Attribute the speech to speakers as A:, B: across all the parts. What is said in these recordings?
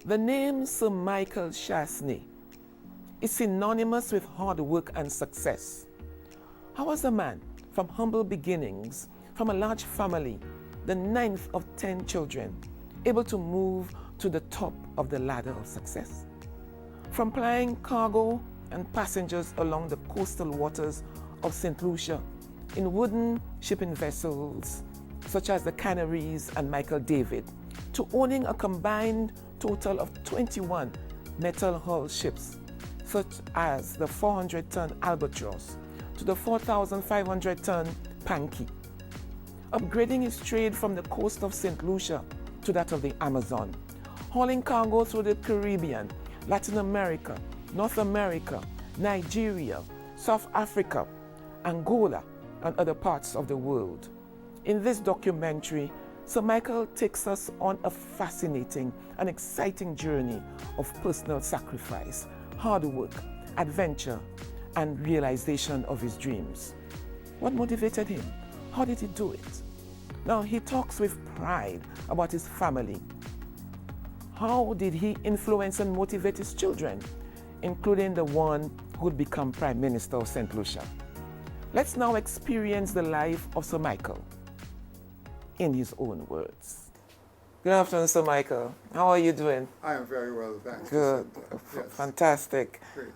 A: The name Sir Michael Chastanet is synonymous with hard work and success. How was a man from humble beginnings, from a large family, the 9th of 10 children, able to move to the top of the ladder of success? From plying cargo and passengers along the coastal waters of St. Lucia in wooden shipping vessels such as the Canaries and Michael David, to owning a combined total of 21 metal hull ships such as the 400-ton Albatross to the 4,500-ton Panky, upgrading his trade from the coast of St. Lucia to that of the Amazon, hauling cargo through the Caribbean, Latin America, North America, Nigeria, South Africa, Angola, and other parts of the world. In this documentary, Sir Michael takes us on a fascinating and exciting journey of personal sacrifice, hard work, adventure, and realization of his dreams. What motivated him? How did he do it? Now, he talks with pride about his family. How did he influence and motivate his children, including the one who would become Prime Minister of St. Lucia? Let's now experience the life of Sir Michael in his own words. Good afternoon, Sir Michael. How are you doing?
B: I am very well, thanks.
A: Good.
B: Yes.
A: Fantastic.
B: Great.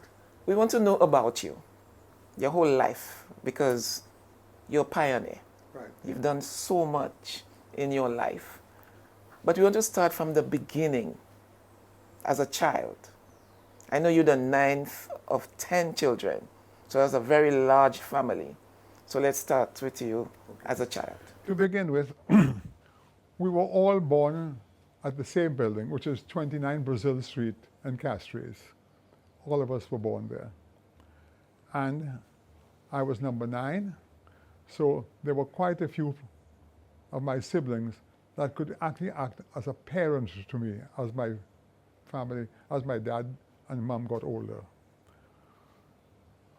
A: We want to know about you, your whole life, because you're a pioneer.
B: Right.
A: You've done so much in your life. But we want to start from the beginning as a child. I know you're the 9th of 10 children, so that's a very large family. So let's start with you as a child.
B: To begin with, we were all born at the same building, which is 29 Brazil Street in Castries. All of us were born there. And I was number 9, so there were quite a few of my siblings that could actually act as a parent to me as my family, as my dad and mom got older.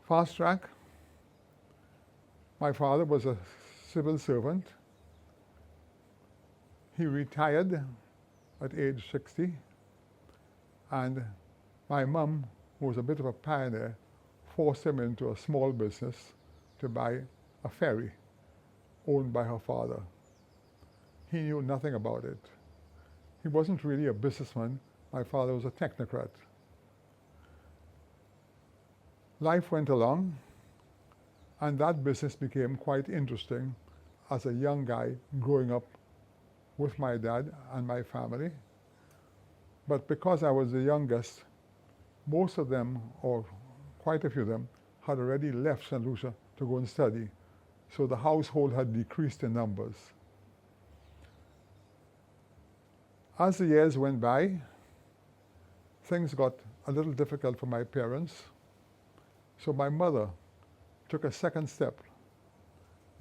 B: Fast track, my father was a civil servant. He retired at age 60, and my mom, who was a bit of a pioneer, forced him into a small business to buy a ferry owned by her father. He knew nothing about it. He wasn't really a businessman. My father was a technocrat. Life went along, and that business became quite interesting as a young guy growing up with my dad and my family. But because I was the youngest, most of them, or quite a few of them, had already left St. Lucia to go and study. So the household had decreased in numbers. As the years went by, things got a little difficult for my parents. So my mother took a second step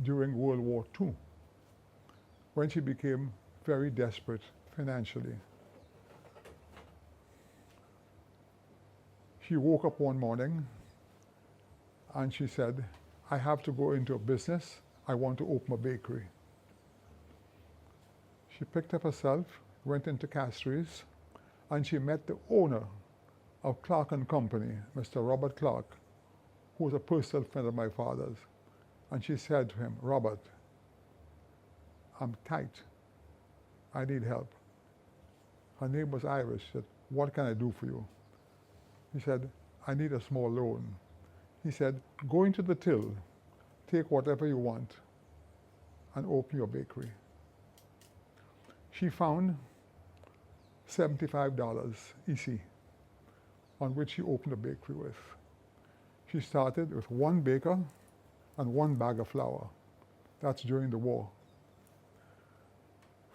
B: during World War II, when she became very desperate financially. She woke up one morning and she said, I have to go into a business. I want to open a bakery. She picked up herself, went into Castries, and she met the owner of Clark & Company, Mr. Robert Clark, who was a personal friend of my father's. And she said to him, Robert, I'm tight. I need help. Her name was Iris. She said, what can I do for you? He said, I need a small loan. He said, go into the till, take whatever you want, and open your bakery. She found $75 EC, on which she opened a bakery with. She started with 1 baker and 1 bag of flour. That's during the war.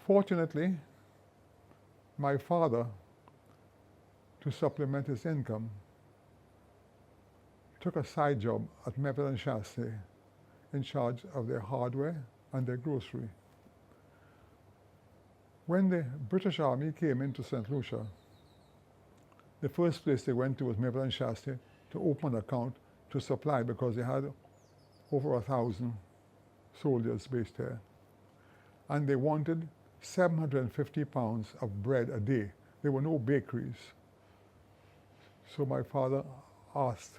B: Fortunately, my father, to supplement his income, took a side job at Michael Chastanet in charge of their hardware and their grocery. When the British Army came into St. Lucia, the first place they went to was Michael Chastanet to open an account to supply, because they had over 1,000 soldiers based there. And they wanted 750 pounds of bread a day there were no bakeries. So my father asked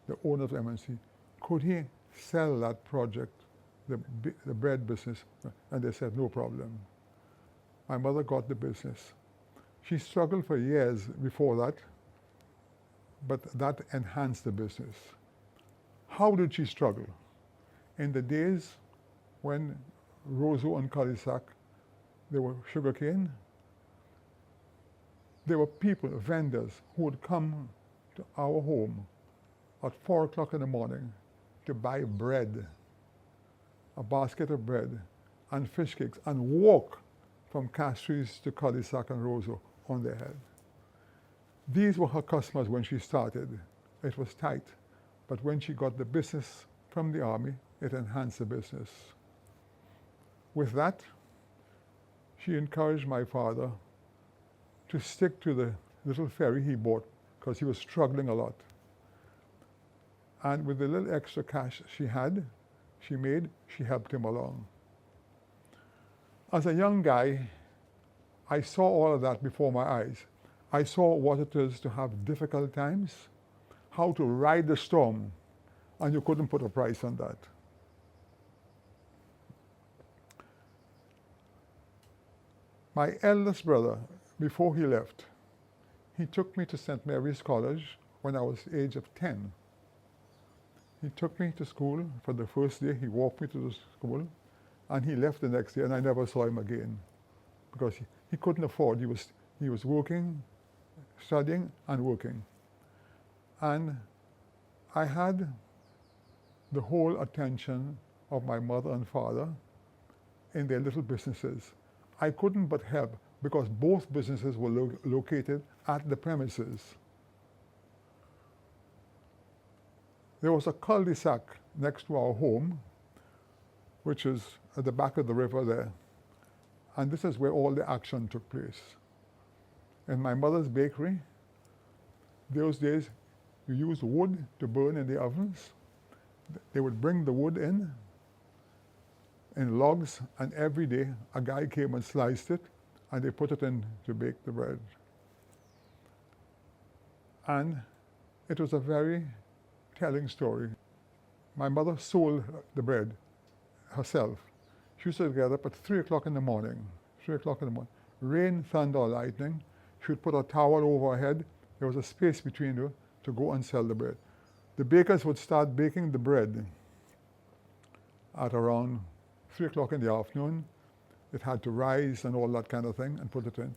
B: the owner of MNC, could he sell that project, the bread business? And they said, no problem. My mother got the business. She struggled for years before that, but that enhanced the business. How did she struggle? In the days when Roseau and Cul-de-sac, there were sugarcane, there were people, vendors, who would come to our home at 4 o'clock in the morning to buy bread, a basket of bread and fish cakes, and walk from Castries to Cul-de-sac and Roseau on their head. These were her customers when she started. It was tight, but when she got the business from the army, it enhanced the business. With that, she encouraged my father to stick to the little ferry he bought because he was struggling a lot. And with the little extra cash she made, she helped him along. As a young guy, I saw all of that before my eyes. I saw what it is to have difficult times, how to ride the storm, and you couldn't put a price on that. My eldest brother, before he left, he took me to St. Mary's College when I was the age of 10. He took me to school for the first day, he walked me to the school, and he left the next day, and I never saw him again because he couldn't afford. He was working, studying, and working. And I had the whole attention of my mother and father in their little businesses. I couldn't but help because both businesses were located at the premises. There was a cul-de-sac next to our home, which is at the back of the river there. And this is where all the action took place. In my mother's bakery, those days, you used wood to burn in the ovens. They would bring the wood in logs, and every day a guy came and sliced it, and they put it in to bake the bread. And it was a very telling story. My mother sold the bread herself. She used to get up at 3 o'clock in the morning, rain, thunder, or lightning. She would put a towel over her head. There was a space between her to go and sell the bread. The bakers would start baking the bread at around 3 o'clock in the afternoon. It had to rise and all that kind of thing and put it in.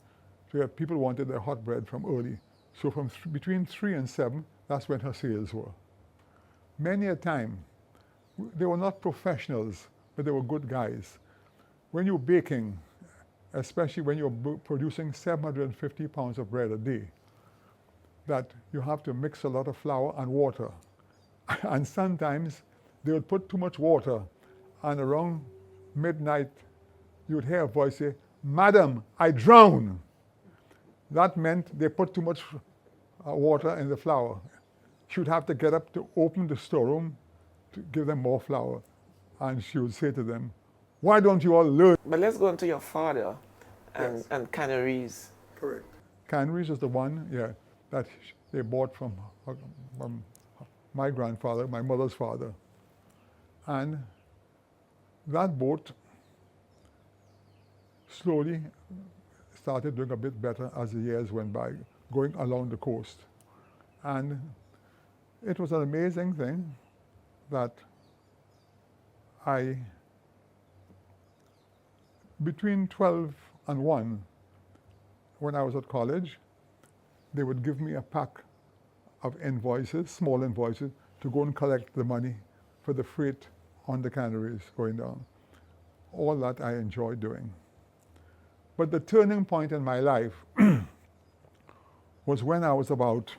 B: So people wanted their hot bread from early. So from between 3 and 7, that's when her sales were. Many a time, they were not professionals, but they were good guys. When you're baking, especially when you're producing 750 pounds of bread a day, that you have to mix a lot of flour and water. And sometimes they would put too much water, and around midnight, you would hear a voice say, "Madam, I drown." That meant they put too much water in the flour. She would have to get up to open the storeroom to give them more flour. And she would say to them, "Why don't you all learn?"
A: But let's go into your father and,
B: Yes.
A: and canneries.
B: Correct. Canneries is the one, that they bought from my grandfather, my mother's father. And that boat slowly started doing a bit better as the years went by, going along the coast. And it was an amazing thing that between 12 and 1, when I was at college, they would give me a pack of invoices, small invoices, to go and collect the money for the freight on the canneries going down. All that I enjoyed doing. But the turning point in my life was when I was about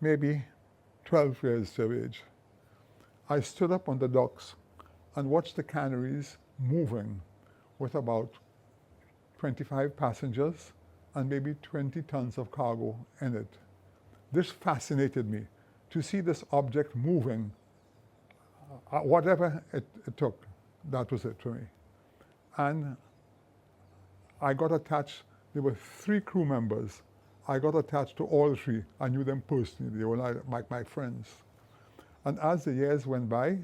B: maybe 12 years of age. I stood up on the docks and watched the canneries moving with about 25 passengers and maybe 20 tons of cargo in it. This fascinated me, to see this object moving. Whatever it took, that was it for me. And I got attached. There were 3 crew members I got attached to all three. I knew them personally. They were like my friends. And as the years went by,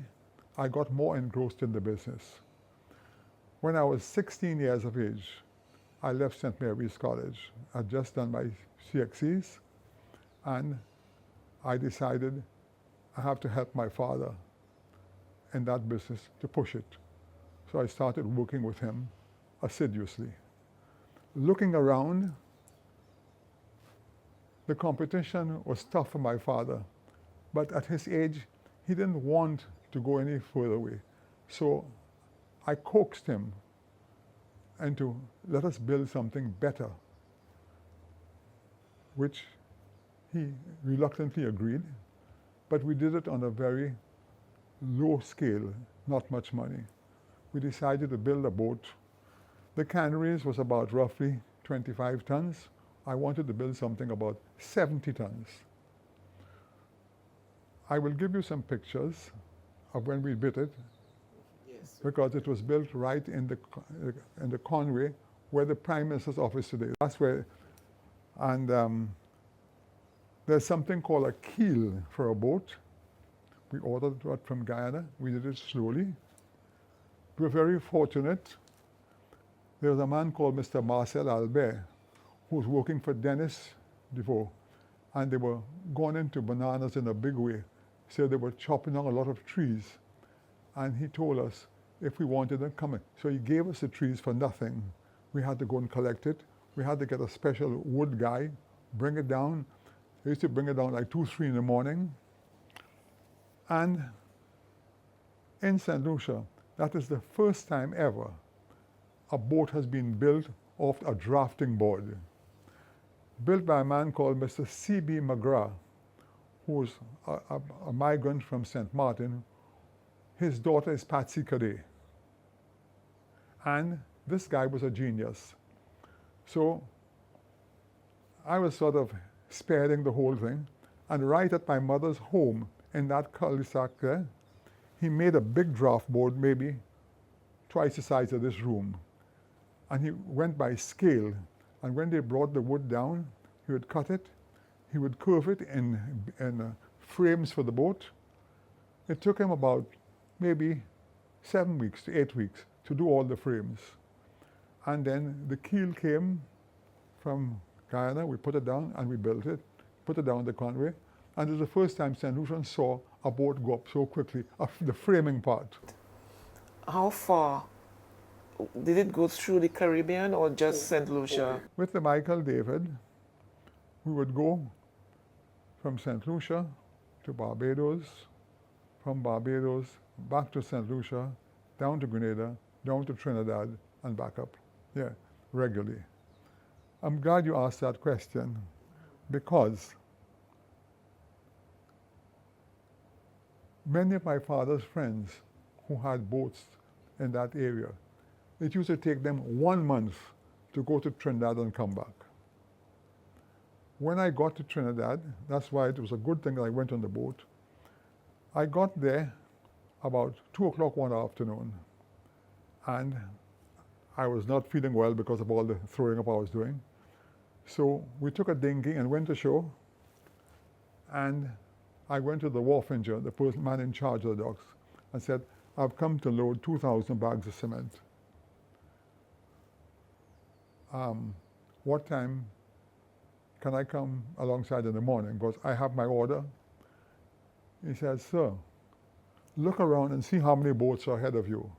B: I got more engrossed in the business. When I was 16 years of age, I left St. Mary's College. I'd just done my CXCs, and I decided I have to help my father in that business to push it. So I started working with him assiduously. Looking around, the competition was tough for my father, but at his age, he didn't want to go any further away. So I coaxed him into, let us build something better, which he reluctantly agreed, but we did it on a very low scale, not much money. We decided to build a boat. The Canaries was about roughly 25 tons. I wanted to build something about 70 tons. I will give you some pictures of when we built it,
A: Yes.
B: because it was built right in the Conway where the Prime Minister's office today. That's where, and there's something called a keel for a boat. We ordered it from Guyana. We did it slowly. We were very fortunate. There was a man called Mr. Marcel Albert, who was working for Dennis DeVoe, and they were going into bananas in a big way. So they were chopping down a lot of trees. And he told us if we wanted them, come in. So he gave us the trees for nothing. We had to go and collect it. We had to get a special wood guy, bring it down. They used to bring it down like 2, 3 in the morning. And in St. Lucia, that is the first time ever a boat has been built off a drafting board. Built by a man called Mr. C.B. McGrath, who was a migrant from St. Martin. His daughter is Patsy Cadet. And this guy was a genius. So I was sort of spearheading the whole thing. And right at my mother's home in that cul-de-sac there, he made a big draft board, maybe twice the size of this room. And he went by scale. And when they brought the wood down, he would cut it. He would curve it in frames for the boat. It took him about maybe 7 weeks to 8 weeks to do all the frames. And then the keel came from Guyana. We put it down and we built it, put it down the Conway. And it was the first time St. Lucian saw a boat go up so quickly, the framing part.
A: How far? Did it go through the Caribbean or just St. Lucia?
B: With the Michael David, we would go from St. Lucia to Barbados, from Barbados back to St. Lucia, down to Grenada, down to Trinidad, and back up. Yeah, regularly. I'm glad you asked that question, because many of my father's friends who had boats in that area, it used to take them 1 month to go to Trinidad and come back. When I got to Trinidad, that's why it was a good thing that I went on the boat. I got there about 2 o'clock one afternoon, and I was not feeling well because of all the throwing up I was doing. So we took a dinghy and went ashore, and I went to the wharf engineer, the person man in charge of the docks, and said, I've come to load 2,000 bags of cement. What time can I come alongside in the morning? Because I have my order. He said, sir, look around and see how many boats are ahead of you.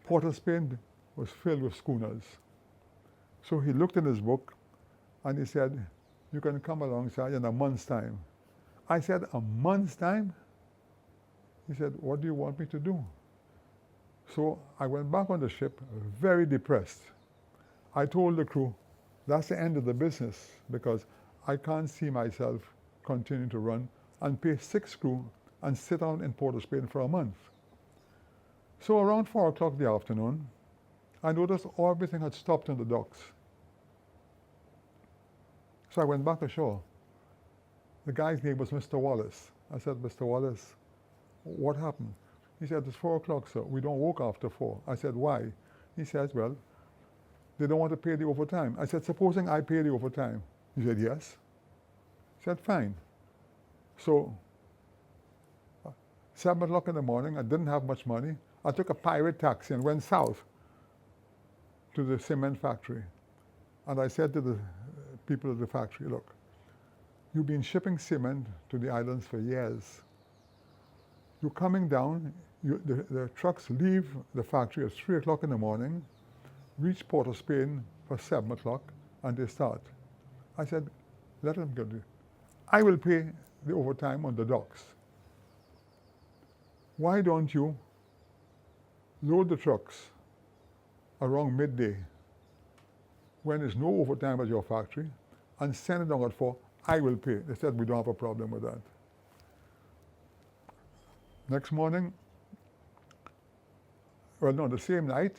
B: Port of Spain was filled with schooners. So he looked in his book and he said, you can come alongside in a month's time. I said, a month's time? He said, what do you want me to do? So I went back on the ship very depressed. I told the crew, that's the end of the business, because I can't see myself continuing to run and pay 6 crew and sit down in Port of Spain for a month. So around 4 o'clock in the afternoon, I noticed everything had stopped on the docks. So I went back ashore. The guy's name was Mr. Wallace. I said, Mr. Wallace, what happened? He said, it's 4 o'clock, sir. We don't work after 4. I said, why? He says, well, they don't want to pay the overtime. I said, supposing I pay the overtime, He said, yes. I said, fine. So 7 o'clock in the morning, I didn't have much money. I took a pirate taxi and went south to the cement factory. And I said to the people of the factory, look, you've been shipping cement to the islands for years. You're coming down, the trucks leave the factory at 3 o'clock in the morning, reach Port of Spain for 7 o'clock, and they start. I said, let them get it. I will pay the overtime on the docks. Why don't you load the trucks around midday when there's no overtime at your factory and send it down at 4? I will pay. They said, we don't have a problem with that. Next morning, well, no, the same night,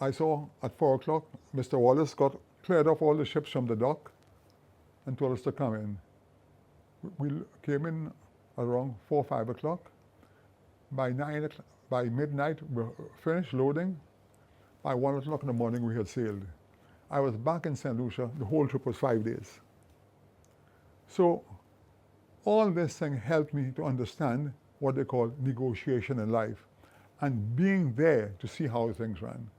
B: I saw at 4 o'clock, Mr. Wallace got cleared off all the ships from the dock and told us to come in. We came in around 4 or 5 o'clock. By midnight, we were finished loading. By 1 o'clock in the morning, we had sailed. I was back in St. Lucia. The whole trip was 5 days. So all this thing helped me to understand what they call negotiation in life and being there to see how things ran.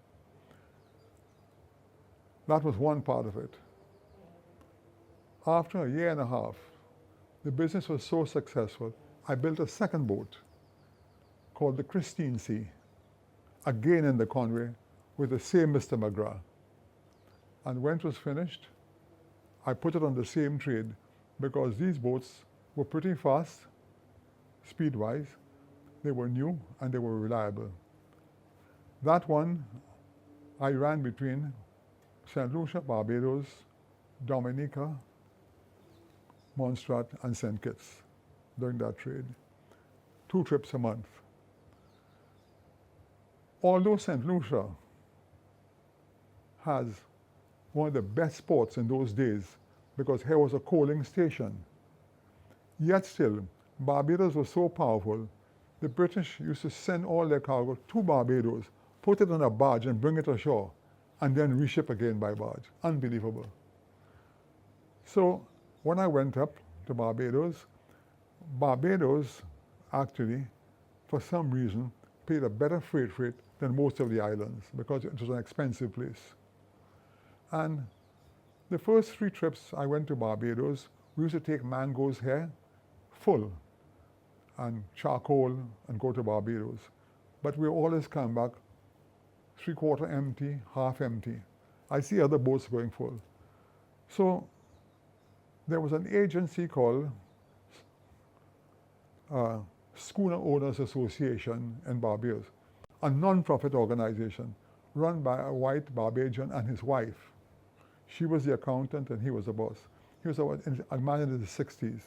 B: That was one part of it. After a year and a half, the business was so successful, I built a second boat called the Christine Sea, again in the Conway, with the same Mr. McGrath. And when it was finished, I put it on the same trade because these boats were pretty fast, speed-wise. They were new and they were reliable. That one I ran between St. Lucia, Barbados, Dominica, Montserrat, and St. Kitts during that trade. 2 trips a month. Although St. Lucia has one of the best ports in those days because here was a coaling station, yet still, Barbados was so powerful, the British used to send all their cargo to Barbados, put it on a barge and bring it ashore, and then reship again by barge. Unbelievable. So when I went up to Barbados actually, for some reason, paid a better freight rate than most of the islands because it was an expensive place. And the first 3 trips I went to Barbados, we used to take mangoes here, full, and charcoal, and go to Barbados. But we always come back 3/4 empty, half empty. I see other boats going full. So there was an agency called Schooner Owners Association in Barbados, a non-profit organization run by a white Barbadian and his wife. She was the accountant and he was the boss. He was a man in his 60s.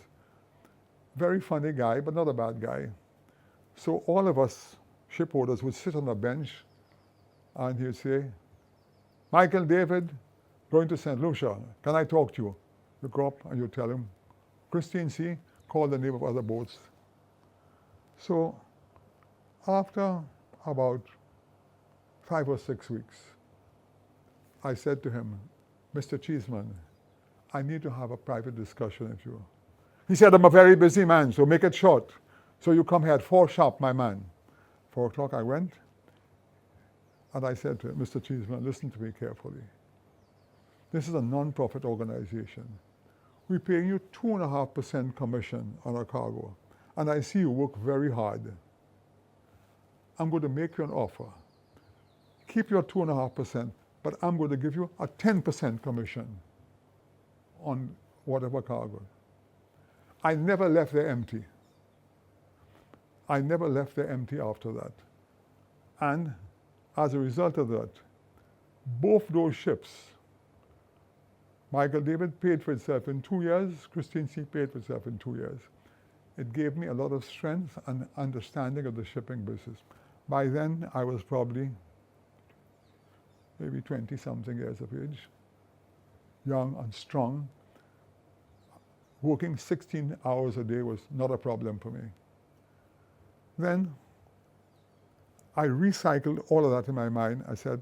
B: Very funny guy, but not a bad guy. So all of us shipowners would sit on a bench and he'd say, Michael, David, going to St. Lucia, can I talk to you? You go up and you tell him, Christine Sea, call the name of other boats. So after about 5 or 6 weeks, I said to him, Mr. Cheeseman, I need to have a private discussion with you. He said, I'm a very busy man, so make it short. So you come here at 4 sharp, my man. 4 o'clock I went, and I said to him, Mr. Cheeseman, listen to me carefully. This is a non-profit organization. We're paying you 2.5% commission on our cargo, and I see you work very hard. I'm going to make you an offer. Keep your 2.5%, but I'm going to give you a 10% commission on whatever cargo. I never left there empty. I never left there empty after that. And as a result of that, both those ships, Michael David paid for itself in 2 years, Christine Sea paid for itself in 2 years. It gave me a lot of strength and understanding of the shipping business. By then, I was probably maybe 20-something years of age, young and strong. Working 16 hours a day was not a problem for me. Then I recycled all of that in my mind. I said,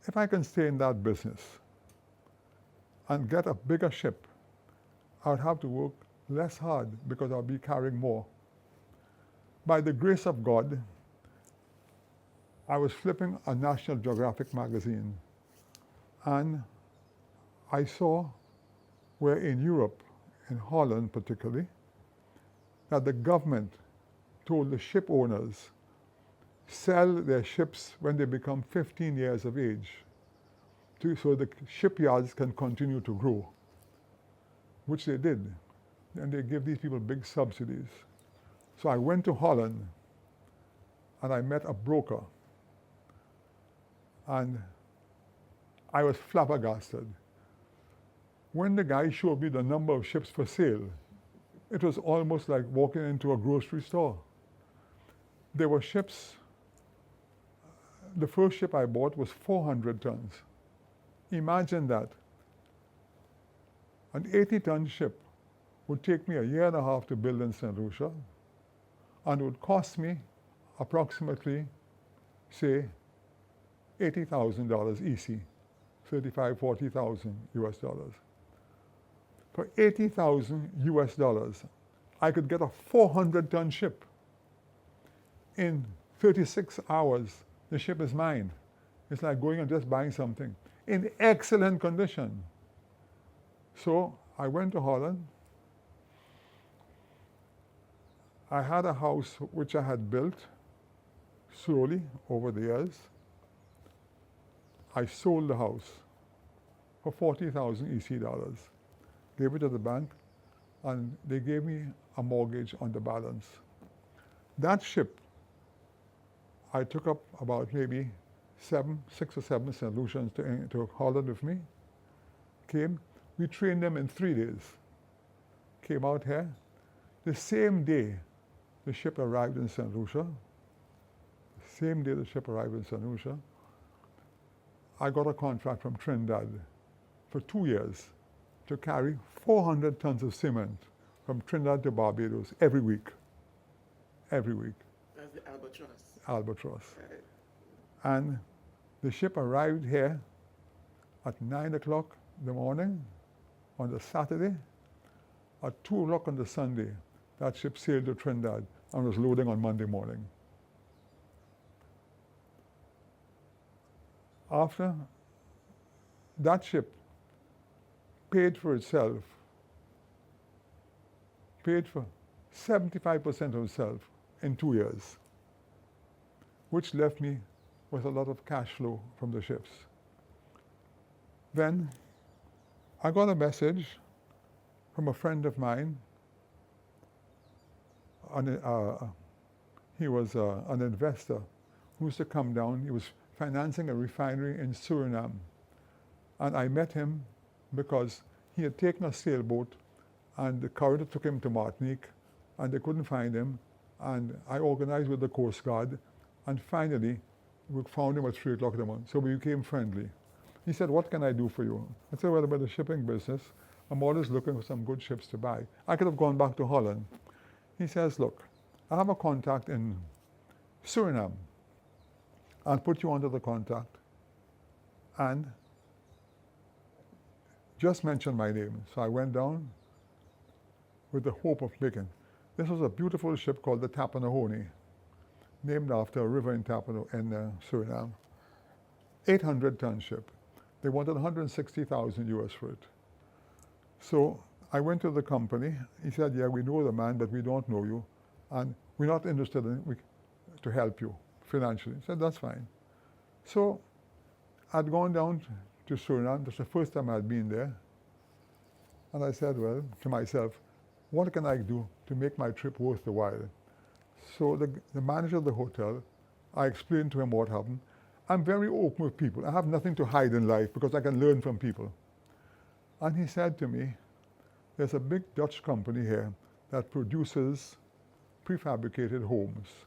B: if I can stay in that business and get a bigger ship, I would have to work less hard because I'll be carrying more. By the grace of God, I was flipping a National Geographic magazine, and I saw where in Europe, in Holland particularly, that the government told the ship owners, sell their ships when they become 15 years of age, so the shipyards can continue to grow, which they did. And they gave these people big subsidies. So I went to Holland and I met a broker. And I was flabbergasted. When the guy showed me the number of ships for sale, it was almost like walking into a grocery store. There were ships. The first ship I bought was 400 tons. Imagine that. An 80-ton ship would take me a year and a half to build in St. Lucia, and would cost me approximately, say, $80,000 EC, 35, 40,000 US dollars. For 80,000 US dollars, I could get a 400-ton ship. In 36 hours, the ship is mine. It's like going and just buying something in excellent condition. So I went to Holland. I had a house which I had built slowly over the years. I sold the house for 40,000 EC dollars, gave it to the bank, and they gave me a mortgage on the balance. That ship, I took up about maybe 6 or 7 St. Lucians to Holland with me. Came, we trained them in 3 days. Came out here. The same day, the ship arrived in St. Lucia. The same day the ship arrived in St. Lucia, I got a contract from Trinidad for 2 years to carry 400 tons of cement from Trinidad to Barbados every week. Every week.
A: That's the Albatross.
B: Albatross.
A: Right.
B: And the ship arrived here at 9 o'clock in the morning on the Saturday. At 2 o'clock on the Sunday, that ship sailed to Trinidad and was loading on Monday morning. After that ship paid for itself, paid for 75% of itself in 2 years, which left me with a lot of cash flow from the ships. Then I got a message from a friend of mine. He was an investor who used to come down. He was financing a refinery in Suriname. And I met him because he had taken a sailboat and the current took him to Martinique and they couldn't find him. And I organized with the Coast Guard, and finally we found him at 3 o'clock in the morning. So we became friendly. He said, "What can I do for you?" I said, "Well, about the shipping business, I'm always looking for some good ships to buy." I could have gone back to Holland. He says, "Look, I have a contact in Suriname. I'll put you under the contact and just mention my name." So I went down with the hope of making. This was a beautiful ship called the Tapanahoni, named after a river in Suriname. 800-ton ship. They wanted 160,000 US for it. So I went to the company. He said, "Yeah, we know the man, but we don't know you, and we're not interested to help you financially." I said, "That's fine." So I'd gone down to Suriname. That's the first time I'd been there. And I said, well, to myself, what can I do to make my trip worth the while? So the manager of the hotel, I explained to him what happened. I'm very open with people. I have nothing to hide in life because I can learn from people. And he said to me, "There's a big Dutch company here that produces prefabricated homes."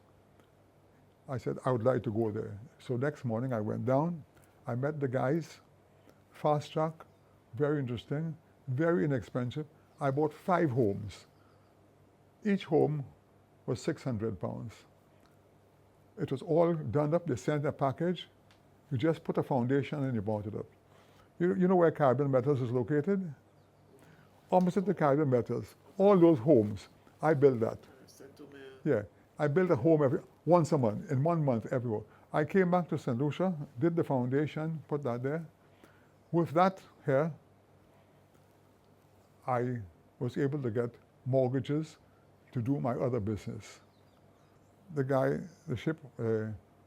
B: I said, "I would like to go there." So next morning I went down, I met the guys, fast track, very interesting, very inexpensive. I bought 5 homes. Each home was £600. It was all done up. They sent a package. You just put a foundation and you bought it up. You know where Caribbean Metals is located? Opposite the Caribbean Metals. All those homes, I built that. Yeah, I built a home once a month, in 1 month everywhere. I came back to St. Lucia, did the foundation, put that there. With that here, I was able to get mortgages to do my other business. The ship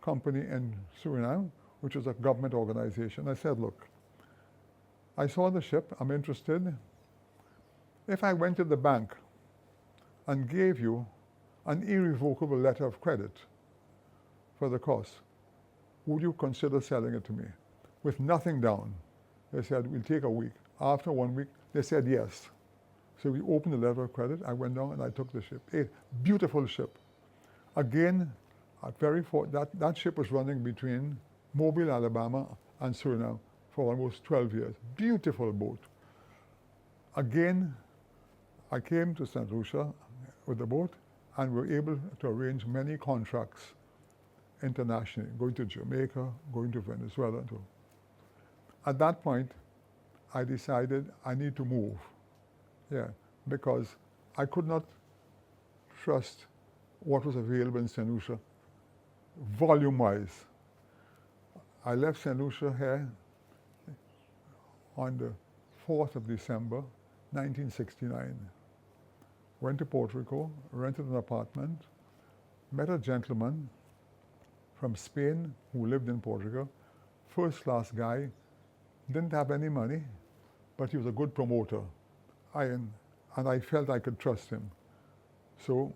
B: company in Suriname, which is a government organization, I said, look, I saw the ship, I'm interested. If I went to the bank and gave you an irrevocable letter of credit for the cost, would you consider selling it to me? With nothing down. They said, we'll take a week. After 1 week, they said yes. So we opened the letter of credit, I went down and I took the ship. A beautiful ship. Again, that ship was running between Mobile, Alabama and Suriname for almost 12 years. Beautiful boat. Again, I came to St. Lucia with the boat and were able to arrange many contracts internationally, going to Jamaica, going to Venezuela too. At that point, I decided I need to move. Yeah, because I could not trust what was available in St. Lucia, volume-wise. I left St. Lucia here on the 4th of December, 1969. Went to Puerto Rico, rented an apartment, met a gentleman from Spain who lived in Puerto Rico, first-class guy, didn't have any money, but he was a good promoter. And I felt I could trust him. So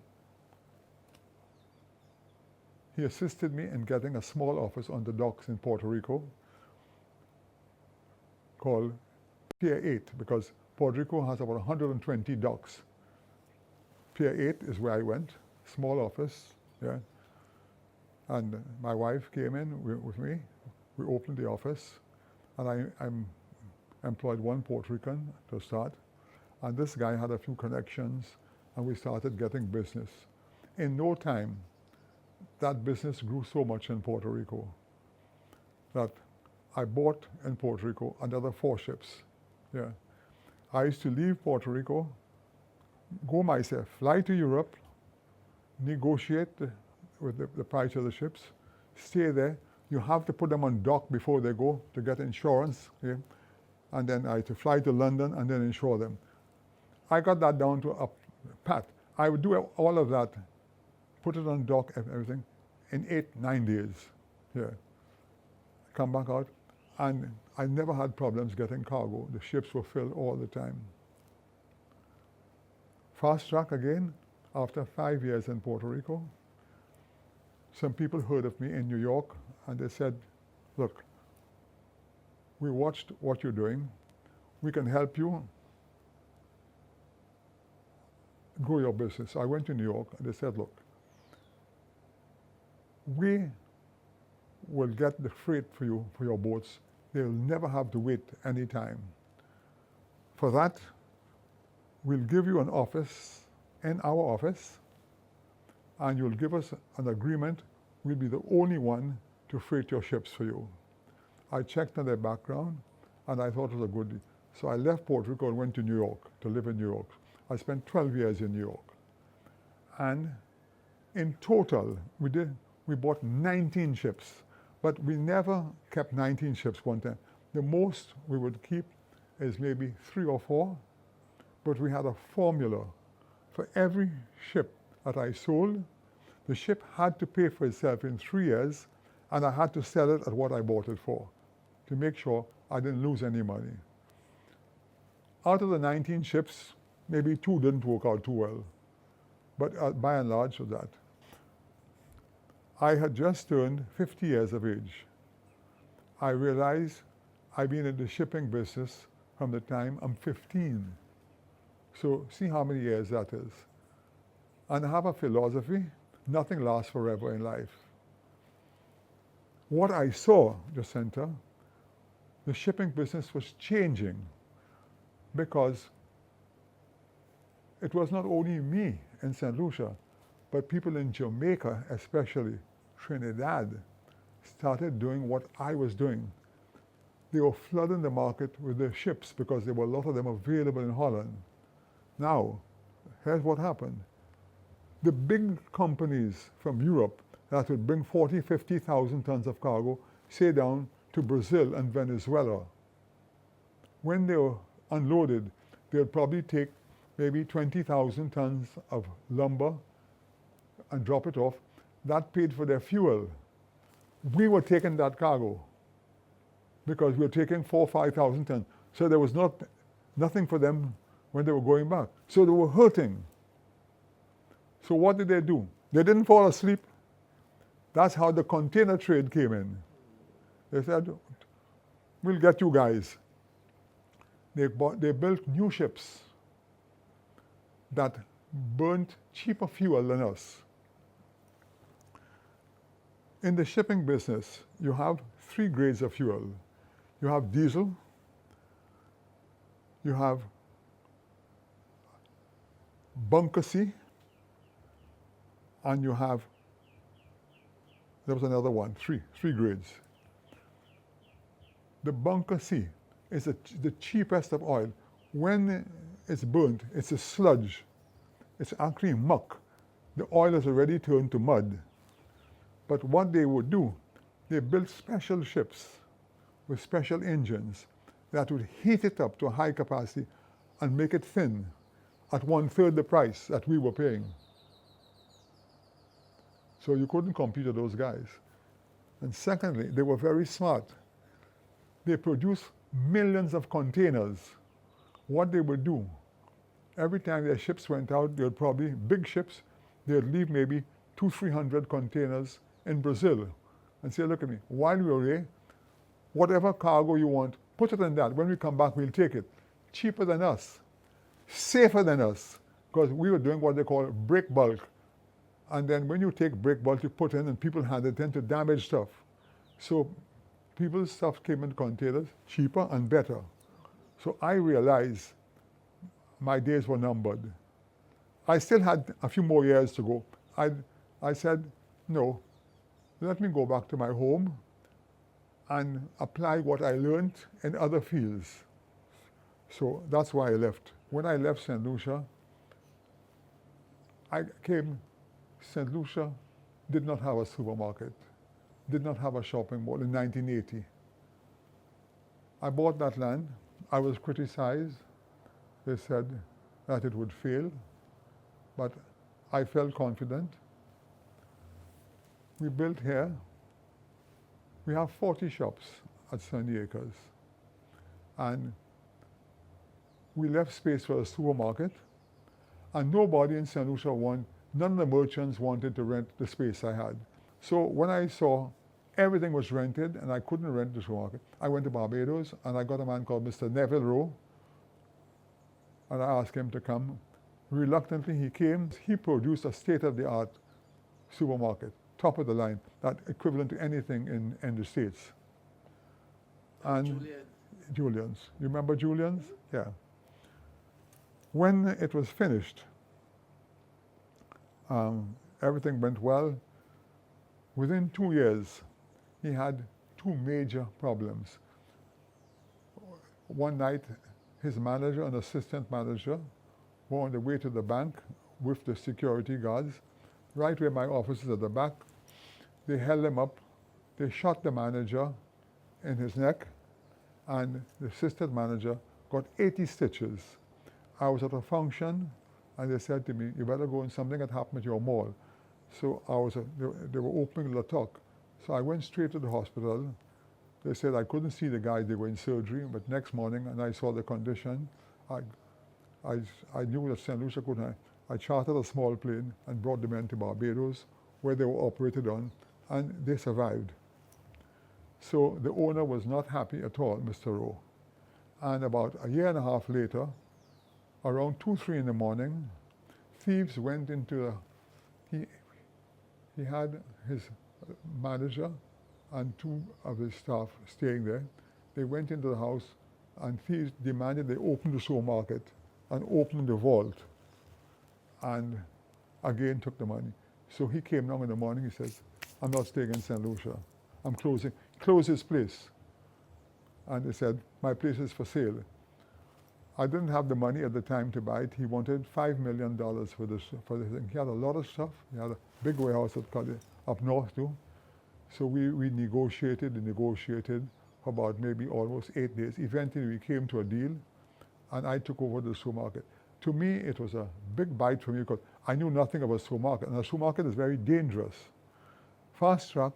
B: he assisted me in getting a small office on the docks in Puerto Rico called Pier 8, because Puerto Rico has about 120 docks. Pier 8 is where I went, small office, yeah. And my wife came in with me. We opened the office, and I employed one Puerto Rican to start. And this guy had a few connections, and we started getting business. In no time, that business grew so much in Puerto Rico that I bought in Puerto Rico another 4 ships. Yeah. I used to leave Puerto Rico, go myself, fly to Europe, negotiate with the price of the ships, stay there. You have to put them on dock before they go to get insurance. Yeah? And then I had to fly to London and then insure them. I got that down to a pat. I would do all of that, put it on dock and everything, in 8-9 days. Yeah. Come back out, and I never had problems getting cargo. The ships were filled all the time. Fast track again, after 5 years in Puerto Rico, some people heard of me in New York, and they said, look, we watched what you're doing. We can help you grow your business. I went to New York, and they said, look, we will get the freight for you, for your boats. They'll never have to wait any time. For that, we'll give you an office in our office, and you'll give us an agreement. We'll be the only one to freight your ships for you. I checked on their background, and I thought it was a good deal. So I left Puerto Rico and went to New York, to live in New York. I spent 12 years in New York. And in total, we bought 19 ships, but we never kept 19 ships one time. The most we would keep is maybe 3 or 4, but we had a formula. For every ship that I sold, the ship had to pay for itself in 3 years, and I had to sell it at what I bought it for to make sure I didn't lose any money. Out of the 19 ships, maybe 2 didn't work out too well, but by and large was that. I had just turned 50 years of age. I realized I've been in the shipping business from the time I'm 15. So see how many years that is. And I have a philosophy, nothing lasts forever in life. What I saw, Jacintha, the shipping business was changing because it was not only me in St. Lucia, but people in Jamaica, especially Trinidad, started doing what I was doing. They were flooding the market with their ships because there were a lot of them available in Holland. Now, here's what happened. The big companies from Europe that would bring 40, 50,000 tons of cargo, say down to Brazil and Venezuela. When they were unloaded, they would probably take maybe 20,000 tons of lumber and drop it off. That paid for their fuel. We were taking that cargo because we were taking 4,000 or 5,000 tons. So there was nothing for them when they were going back. So they were hurting. So what did they do? They didn't fall asleep. That's how the container trade came in. They said, we'll get you guys. They built new ships that burnt cheaper fuel than us. In the shipping business, you have 3 grades of fuel. You have diesel, you have bunker C, and you have, there was another one, three grades. The bunker C is the cheapest of oil. When it's burnt, it's a sludge. It's actually muck. The oil is already turned to mud. But what they would do, they built special ships with special engines that would heat it up to a high capacity and make it thin at 1/3 the price that we were paying. So you couldn't compete with those guys. And secondly, they were very smart. They produced millions of containers. What they would do, every time their ships went out, they would probably, big ships, they would leave maybe 200-300 containers in Brazil and say, look at me, while we were here, whatever cargo you want, put it in that. When we come back, we'll take it. Cheaper than us, safer than us, because we were doing what they call break bulk. And then when you take break bulk, you put in, and people had they tend to damage stuff. So people's stuff came in containers, cheaper and better. So I realized my days were numbered. I still had a few more years to go. I said, no, let me go back to my home and apply what I learned in other fields. So that's why I left. When I left St. Lucia, St. Lucia did not have a supermarket, did not have a shopping mall in 1980. I bought that land. I was criticized. They said that it would fail, but I felt confident. We built here. We have 40 shops at 70 acres. And we left space for a supermarket, and nobody in St. Lucia none of the merchants wanted to rent the space I had. So when I saw everything was rented and I couldn't rent the supermarket, I went to Barbados and I got a man called Mr. Neville Rowe, and I asked him to come. Reluctantly, he came. He produced a state-of-the-art supermarket, top of the line, that equivalent to anything in the States. And Julian's. You remember Julian's? Yeah. When it was finished, everything went well. Within 2 years, he had 2 major problems. One night, his manager and assistant manager were on the way to the bank with the security guards. Right where my office is at the back, they held him up. They shot the manager in his neck, and the assistant manager got 80 stitches. I was at a function, and they said to me, you better go in, something had happened at your mall. So they were opening La Toc. So I went straight to the hospital. They said I couldn't see the guy, they were in surgery, but next morning, and I saw the condition, I knew that St. Lucia couldn't. I chartered a small plane and brought the men to Barbados, where they were operated on, and they survived. So the owner was not happy at all, Mr. Rowe. And about a year and a half later, around 2-3 in the morning, thieves went into he had his manager and 2 of his staff staying there. They went into the house, and thieves demanded they open the supermarket and open the vault, and again took the money. So he came down in the morning, he says, I'm not staying in St. Lucia. I'm closing. Closed his place. and they said, my place is for sale. I didn't have the money at the time to buy it. He wanted $5 million for this thing. He had a lot of stuff. He had a big warehouse up north too. So we negotiated for about maybe almost 8 days. Eventually we came to a deal, and I took over the supermarket. To me, it was a big bite for me because I knew nothing about supermarket, and a supermarket is very dangerous. Fast track,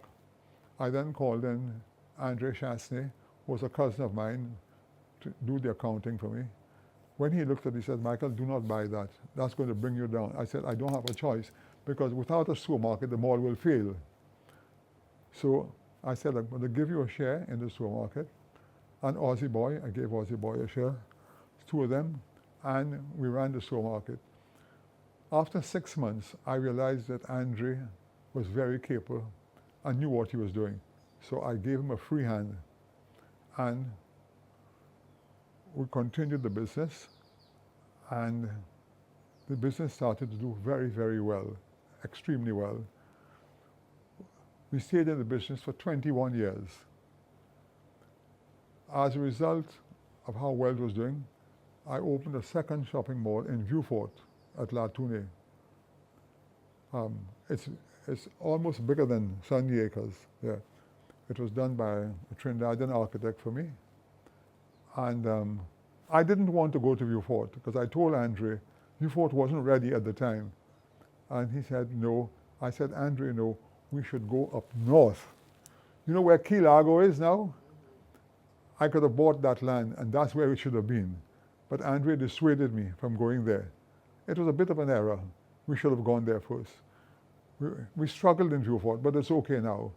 B: I then called in Michael Chastanet, who was a cousin of mine, to do the accounting for me. When he looked at it, he said, Michael, do not buy that. That's going to bring you down. I said, I don't have a choice, because without a supermarket, the mall will fail. So I said, I'm going to give you a share in the supermarket. And Aussie Boy, I gave Aussie Boy a share, two of them, and we ran the supermarket. After 6 months, I realized that Andre was very capable and knew what he was doing. So I gave him a free hand, and we continued the business, and the business started to do very, very well, extremely well. We stayed in the business for 21 years. As a result of how well it was doing, I opened a second shopping mall in Vieux-Fort at La Tournée. It's almost bigger than Sunny Acres. Yeah. It was done by a Trinidadian architect for me. And I didn't want to go to Vieux-Fort because I told Andre, Vieux-Fort wasn't ready at the time. And he said, no. I said, Andre, no, we should go up north. You know where Key Largo is now? I could have bought that land, and that's where it should have been. But Andre dissuaded me from going there. It was a bit of an error. We should have gone there first. We struggled in Vieux-Fort, but it's okay now.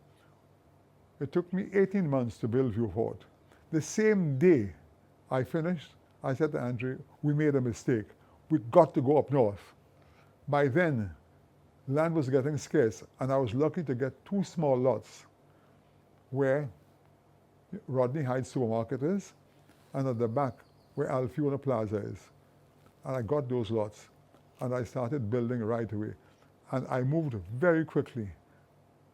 B: It took me 18 months to build Vieux-Fort. The same day I finished, I said to Andre, we made a mistake. We got to go up north. By then, land was getting scarce, and I was lucky to get 2 small lots where Rodney Heights Supermarket is, and at the back where Alfiona Plaza is. And I got those lots, and I started building right away. And I moved very quickly.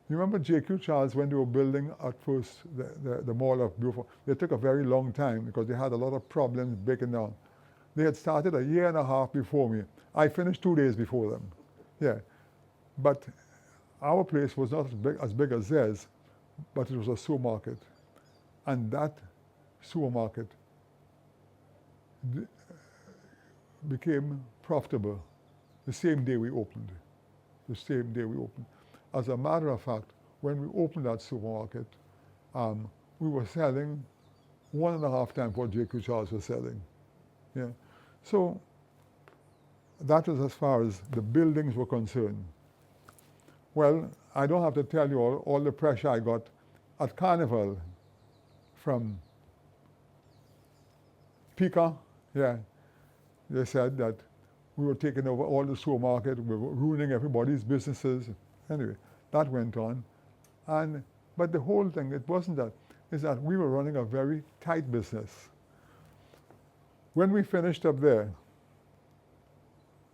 B: You remember J.Q. Charles, when they were building at first the mall of Beaufort? They took a very long time because they had a lot of problems breaking down. They had started a year and a half before me. I finished 2 days before them. Yeah. But our place was not as big as theirs, but it was a supermarket. And that supermarket became profitable the same day we opened. The same day we opened. As a matter of fact, when we opened that supermarket, we were selling 1.5 times what J.Q. Charles was selling. Yeah. So that was as far as the buildings were concerned. Well, I don't have to tell you all the pressure I got at Carnival from Pika. Yeah. They said that we were taking over all the supermarket, we were ruining everybody's businesses. Anyway, that went on. But the whole thing, it wasn't that, is that we were running a very tight business. When we finished up there,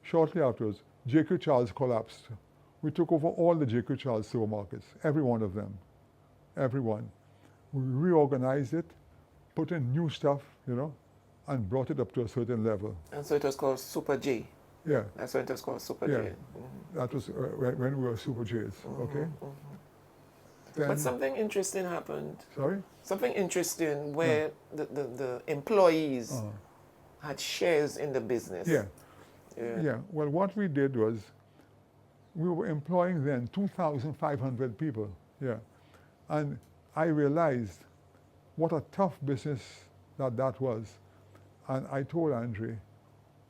B: shortly afterwards, J.Q. Charles collapsed. We took over all the J.Q. Charles supermarkets, every one of them, every one. We reorganized it, put in new stuff, and brought it up to a certain level.
A: And so it was called Super J.
B: Yeah.
A: That's when it was called Super
B: Yeah.
A: J.
B: That was when we were Super J's, okay? Then,
A: But something interesting happened.
B: sorry?
A: Something interesting where the employees had shares in the business.
B: Yeah. Well, what we did was we were employing then 2,500 people. Yeah. And I realized what a tough business that was. And I told Andre,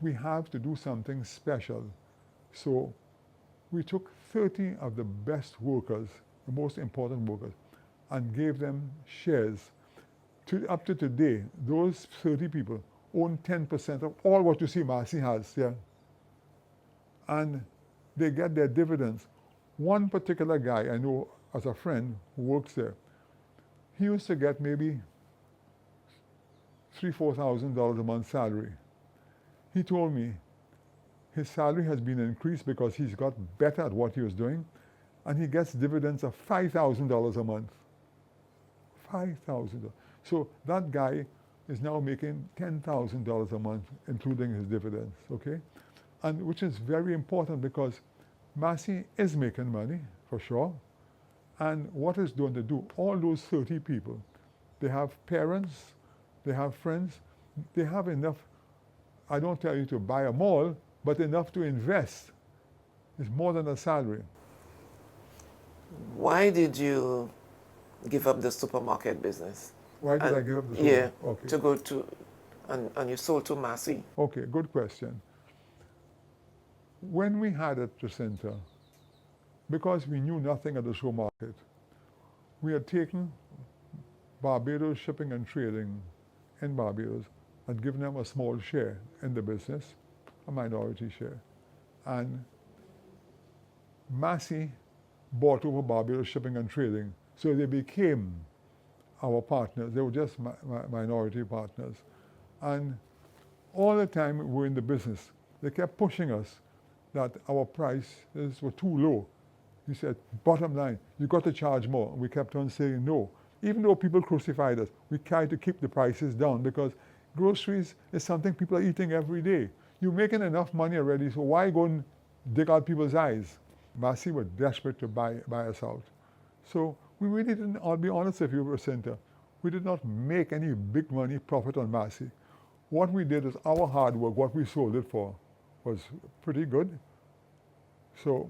B: we have to do something special. So we took 30 of the best workers, the most important workers, and gave them shares. Up to today, those 30 people own 10% of all what you see Marcy has. Yeah. And they get their dividends. One particular guy I know as a friend who works there, he used to get maybe $3,000-4,000 a month salary. He told me his salary has been increased because he's got better at what he was doing, and he gets dividends of $5,000 a month. $5,000. So that guy is now making $10,000 a month, including his dividends, okay? And which is very important because Massey is making money, for sure. And what is going to do? All those 30 people, they have parents, they have friends, they have enough, I don't tell you to buy a mall, but enough to invest. It's more than a salary.
A: Why did you give up the supermarket business?
B: Why did I give up the
A: Yeah,
B: okay.
A: to go to, and you sold to Massey.
B: Okay, good question. When we had at Jacintha, because we knew nothing of the show market, we had taken Barbados Shipping and Trading in Barbados and given them a small share in the business, a minority share. And Massey bought over Barbados Shipping and Trading, so they became our partners. They were just minority partners. And all the time we were in the business, they kept pushing us that our prices were too low. He said, bottom line, you got to charge more. We kept on saying no. Even though people crucified us, we tried to keep the prices down because groceries is something people are eating every day. You're making enough money already, so why go and dig out people's eyes? Massey were desperate to buy us out. So we really didn't, I'll be honest with you, Jacintha, we did not make any big money profit on Massey. What we did is our hard work, what we sold it for, was pretty good. So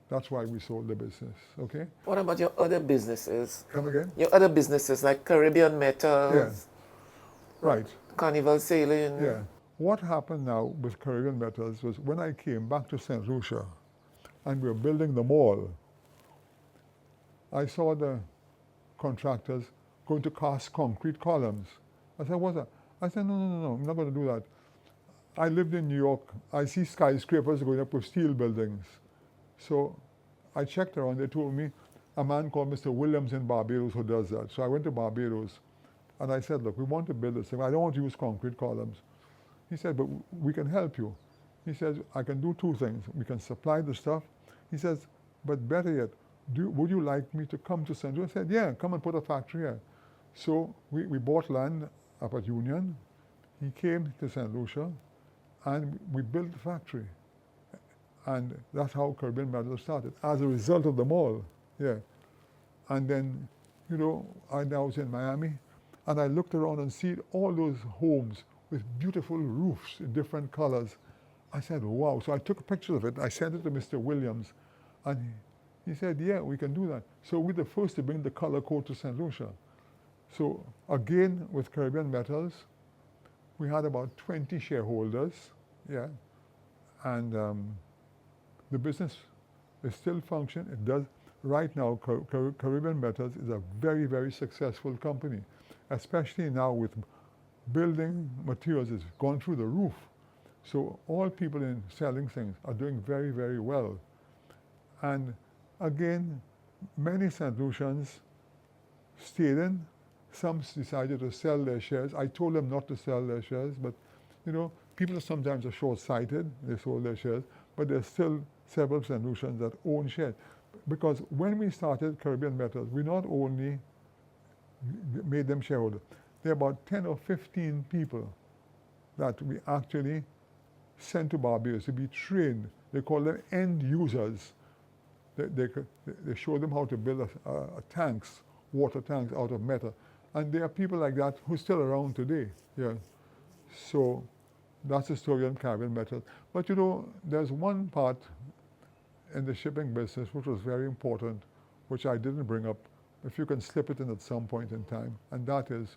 B: that's why we sold the business, okay?
A: What about your other businesses?
B: Come again?
A: Your other businesses like Caribbean Metals,
B: Yeah. Right.
A: Carnival Sailing.
B: Yeah. What happened now with Caribbean Metals was when I came back to St. Lucia and we were building the mall, I saw the contractors going to cast concrete columns. I said, what's that? I said, no, I'm not going to do that. I lived in New York. I see skyscrapers going up with steel buildings. So I checked around. They told me a man called Mr. Williams in Barbados who does that. So I went to Barbados and I said, look, we want to build this thing. I don't want to use concrete columns. He said, but we can help you. He says, I can do two things. We can supply the stuff. He says, but better yet, would you like me to come to St. Louis? I said, yeah, come and put a factory here. So we bought land up at Union. He came to St. Lucia and we built the factory. And that's how Caribbean Metals started, as a result of the mall, yeah. And then, you know, I was in Miami and I looked around and see all those homes with beautiful roofs in different colors. I said, wow. So I took a picture of it. I sent it to Mr. Williams and he said, yeah, we can do that. So we're the first to bring the color code to St. Lucia. So again, with Caribbean Metals, we had about 20 shareholders, yeah. And the business is still functioning. It does. Right now, Caribbean Metals is a very, very successful company, especially now with building materials. It's gone through the roof. So all people in selling things are doing very, very well. And again, many St. Lucians stayed in. Some decided to sell their shares. I told them not to sell their shares, but you know, people sometimes are short-sighted. They sold their shares, but there's still several St. Lucians that own shares. Because when we started Caribbean Metals, we not only made them shareholders, there are about 10 or 15 people that we actually sent to Barbados to be trained. They call them end users. They show them how to build tanks, water tanks out of metal. And there are people like that who are still around today. Yeah. So that's the story on Caribbean Metals. But you know, there's one part in the shipping business which was very important, which I didn't bring up, if you can slip it in at some point in time, and that is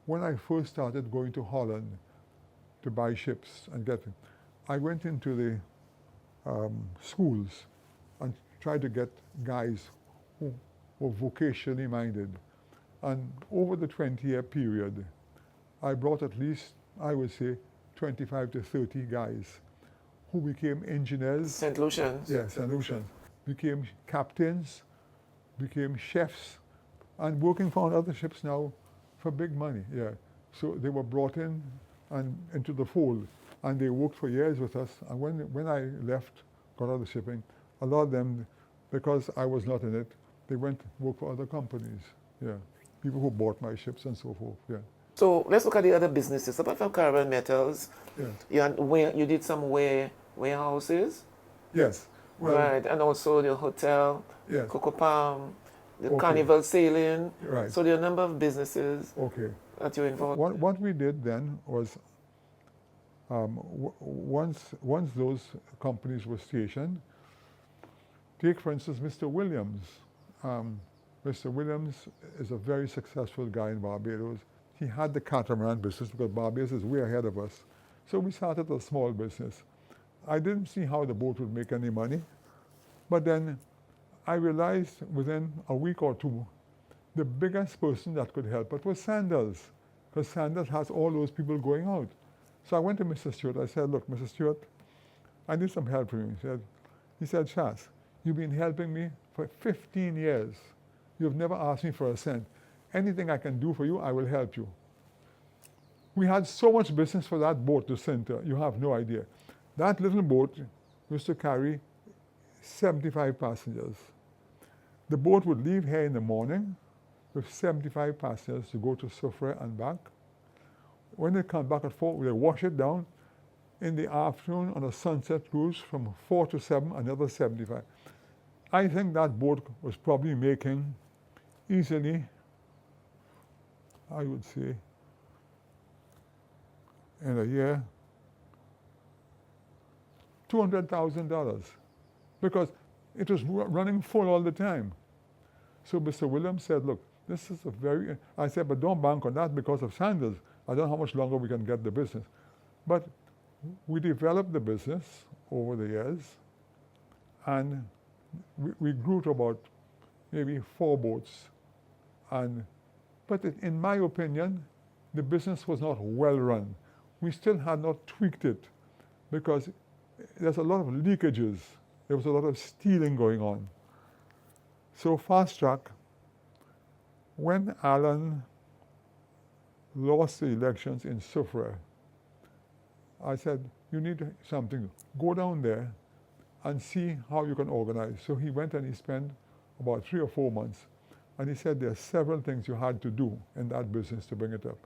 B: when I first started going to Holland to buy ships and get them, I went into the schools and tried to get guys who were vocationally minded. And over the 20-year period, I brought at least, I would say, 25 to 30 guys who became engineers.
A: St. Lucians.
B: Yeah, St. Lucians. Became captains, became chefs, and working for other ships now for big money, yeah. So they were brought in and into the fold, and they worked for years with us. And when I left, got out of shipping, a lot of them, because I was not in it, they went to work for other companies, yeah. people who bought my ships and so forth. Yeah.
A: So let's look at the other businesses. Apart from Caravan Metals,
B: Yes.
A: you did some warehouses?
B: Yes. Well,
A: Right, and also the hotel,
B: yes.
A: Cocoa Palm, the
B: Okay.
A: carnival sailing.
B: Right.
A: So there are a number of businesses
B: Okay.
A: that you're involved.
B: What we did then was, once those companies were stationed, take for instance Mr. Williams. Mr. Williams is a very successful guy in Barbados. He had the catamaran business because Barbados is way ahead of us. So we started a small business. I didn't see how the boat would make any money, but then I realized within a week or two, the biggest person that could help us was Sandals, because Sandals has all those people going out. So I went to Mr. Stewart. I said, look, Mr. Stewart, I need some help from you. He said, Chas, you've been helping me for 15 years. You've never asked me for a cent. Anything I can do for you, I will help you. We had so much business for that boat to Jacinta, you have no idea. That little boat used to carry 75 passengers. The boat would leave here in the morning with 75 passengers to go to Soufrière and back. When they come back at 4, they wash it down. In the afternoon on a sunset cruise from 4 to 7, another 75. I think that boat was probably making easily, I would say, in a year, $200,000 because it was running full all the time. So Mr. Williams said, look, this is a very, I said, but don't bank on that because of Sandals. I don't know how much longer we can get the business. But we developed the business over the years, and we grew to about maybe 4 boats. But in my opinion, the business was not well run. We still had not tweaked it because there's a lot of leakages. There was a lot of stealing going on. So fast track, when Allan lost the elections in Soufrière, I said, you need something. Go down there and see how you can organize. So he went and he spent about 3 or 4 months. And he said there are several things you had to do in that business to bring it up.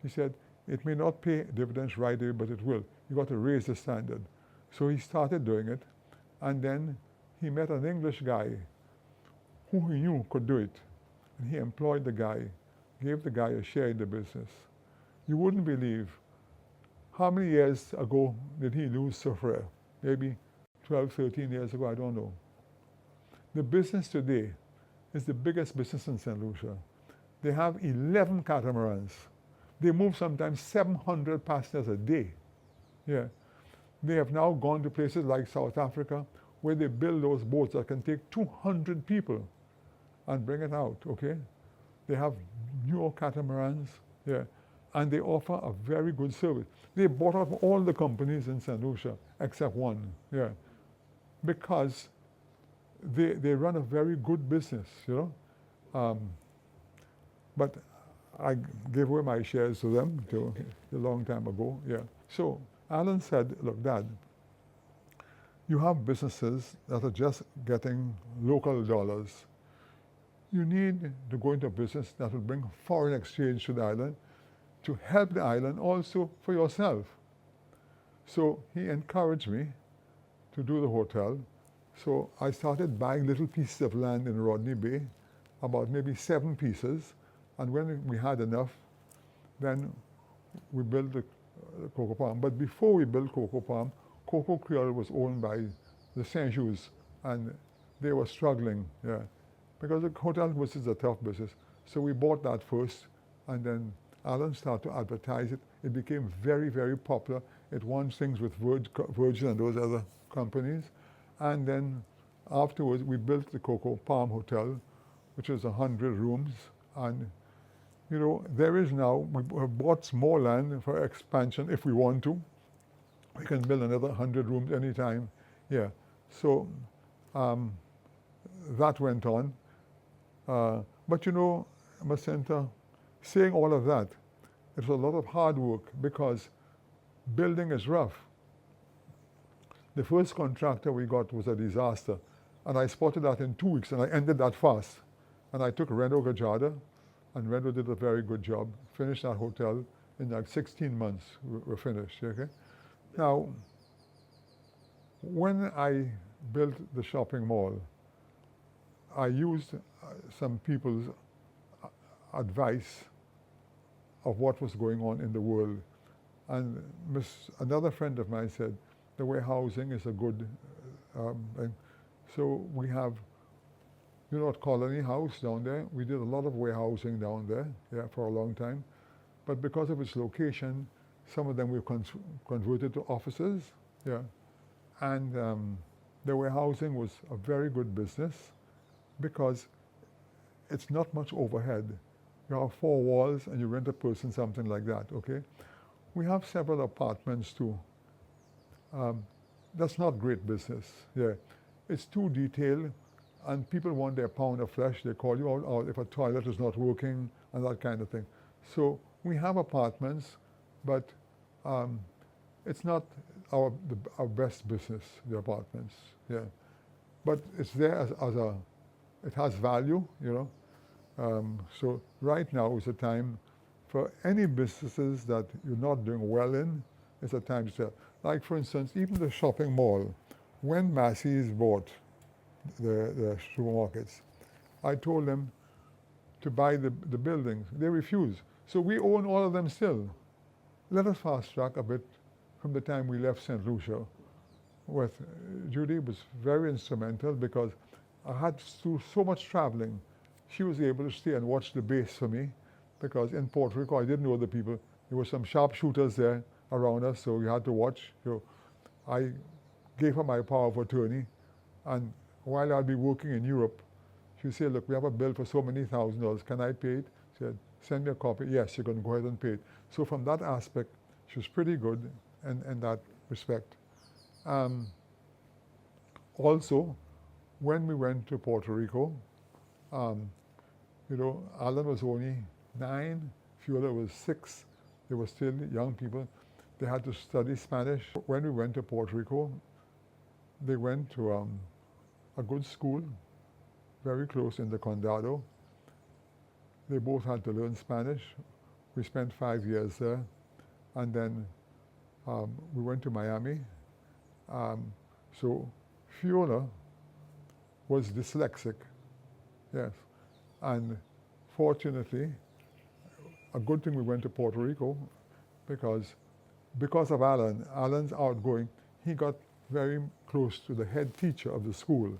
B: He said, it may not pay dividends right away, but it will. You got to raise the standard. So he started doing it. And then he met an English guy who he knew could do it. And he employed the guy, gave the guy a share in the business. You wouldn't believe how many years ago did he lose Soufrière? Maybe 12, 13 years ago, I don't know. The business today is the biggest business in St. Lucia. They have 11 catamarans. They move sometimes 700 passengers a day. Yeah. They have now gone to places like South Africa where they build those boats that can take 200 people and bring it out, okay? They have newer catamarans, yeah, and they offer a very good service. They bought up all the companies in St. Lucia except one, yeah, because they run a very good business, you know. But I gave away my shares to them a long time ago, yeah. So Allan said, look, Dad, you have businesses that are just getting local dollars. You need to go into a business that will bring foreign exchange to the island to help the island also for yourself. So he encouraged me to do the hotel. So I started buying little pieces of land in Rodney Bay, about maybe 7 pieces. And when we had enough, then we built the Cocoa Palm. But before we built Cocoa Palm, Coco Creole was owned by the Saint-Just, and they were struggling, yeah. Because the hotel business is a tough business. So we bought that first, and then Allan started to advertise it. It became very, very popular. It won things with Virgin and those other companies. And then afterwards, we built the Cocoa Palm Hotel, which is 100 rooms. And, you know, there is now, we bought more land for expansion if we want to. We can build another 100 rooms anytime, yeah. So that went on. But you know, Jacintha, saying all of that, it was a lot of hard work because building is rough. The first contractor we got was a disaster, and I spotted that in 2 weeks, and I ended that fast. And I took Reno Gajada, and Rendo did a very good job. Finished that hotel in like 16 months. We're finished. Okay. Now, when I built the shopping mall, I used some people's advice of what was going on in the world. And another friend of mine said, the warehousing is a good thing. So we have, you know what, Colony House down there? We did a lot of warehousing down there, yeah, for a long time. But because of its location, some of them were converted to offices, yeah. And the warehousing was a very good business because it's not much overhead. You have 4 walls and you rent a person something like that, okay? We have several apartments too. That's not great business, yeah. It's too detailed and people want their pound of flesh. They call you out if a toilet is not working and that kind of thing. So we have apartments, but it's not our best business, the apartments, yeah. But it's there as it has value, you know. So right now is a time for any businesses that you're not doing well in, it's a time to sell. Like for instance, even the shopping mall, when Macy's bought the supermarkets, I told them to buy the buildings. They refused. So we own all of them still. Let us fast track a bit from the time we left St. Lucia. With Judy was very instrumental because I had to do so much traveling. She was able to stay and watch the base for me because in Puerto Rico I didn't know the people. There were some sharpshooters there around us, so we had to watch. So I gave her my power of attorney, and while I'd be working in Europe, she said, look, we have a bill for so many $1,000, can I pay it? She said, send me a copy. Yes, you can go ahead and pay it. So from that aspect, she was pretty good in that respect. Also, when we went to Puerto Rico, you know, Allan was only 9, Fiona was 6. They were still young people. They had to study Spanish. When we went to Puerto Rico, they went to a good school, very close in the Condado. They both had to learn Spanish. We spent 5 years there. And then we went to Miami. So Fiona was dyslexic, yes. And fortunately, a good thing we went to Puerto Rico because of Allan, Allan's outgoing, he got very close to the head teacher of the school.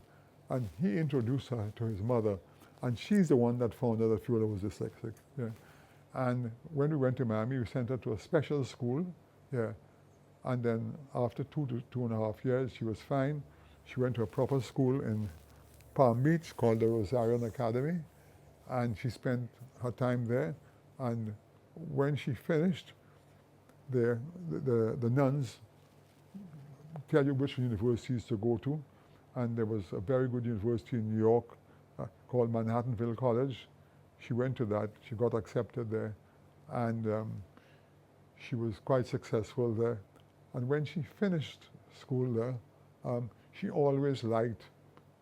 B: And he introduced her to his mother. And she's the one that found out that Fiona was dyslexic, yeah. And when we went to Miami, we sent her to a special school, yeah. And then after 2 to 2.5 years, she was fine. She went to a proper school in Palm Beach called the Rosarian Academy, and she spent her time there. And when she finished, the nuns tell you which universities to go to, and there was a very good university in New York called Manhattanville College. She went to that. She got accepted there, and she was quite successful there. And when she finished school there, she always liked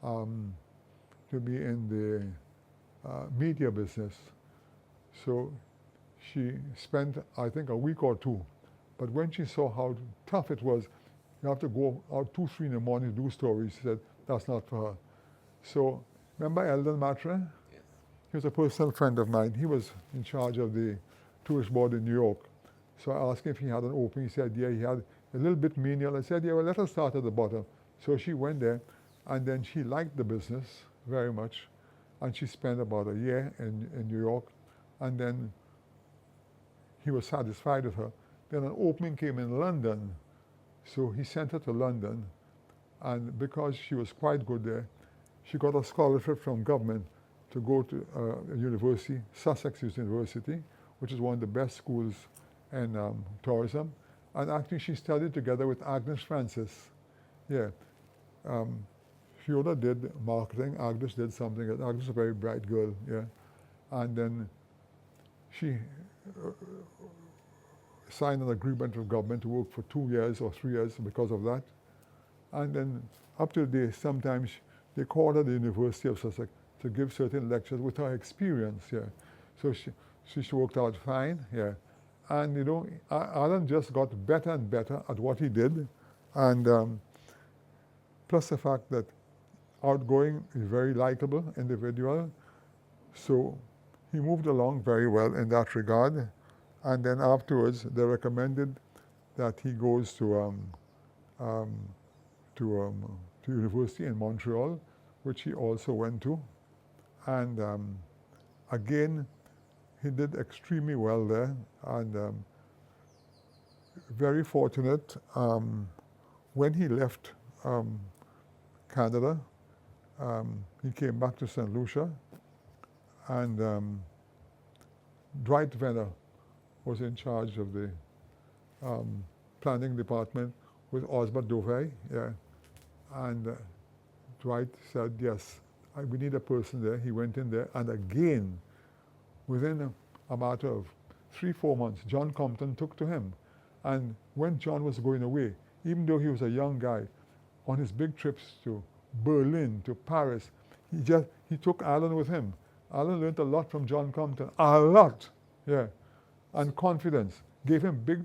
B: to be in the media business. So she spent, I think, a week or 2. But when she saw how tough it was, you have to go out 2, 3 in the morning to do stories, she said, that's not for her. So remember Eldon Matre?
A: Yes.
B: He was a personal friend of mine. He was in charge of the tourist board in New York. So I asked him if he had an opening. He said, yeah, he had a little bit menial. I said, yeah, well, let us start at the bottom. So she went there, and then she liked the business very much, and she spent about a year in New York, and then he was satisfied with her. Then an opening came in London, so he sent her to London, and because she was quite good there, she got a scholarship from government to go to a university, Sussex University, which is one of the best schools in tourism. And actually she studied together with Agnes Francis. Yeah. Fiona did marketing, Agnes did something else. Agnes is a very bright girl, yeah. And then she signed an agreement with government to work for 2 years or 3 years because of that. And then up to the day, sometimes they called her the University of Sussex to give certain lectures with her experience, yeah. So she worked out fine, yeah. And you know, Allan just got better and better at what he did. And plus the fact that outgoing, is very likable individual. So he moved along very well in that regard. And then afterwards, they recommended that he goes to university in Montreal, which he also went to. And again, he did extremely well there, and very fortunate. When he left Canada, he came back to St. Lucia, and Dwight Venner was in charge of the planning department with Osbert Dovey, yeah. And Dwight said, yes, we need a person there. He went in there, and again, within a matter of 3-4 months, John Compton took to him. And when John was going away, even though he was a young guy, on his big trips to Berlin, to Paris, he took Allan with him. Allan learned a lot from John Compton, a lot, yeah, and confidence. Gave him big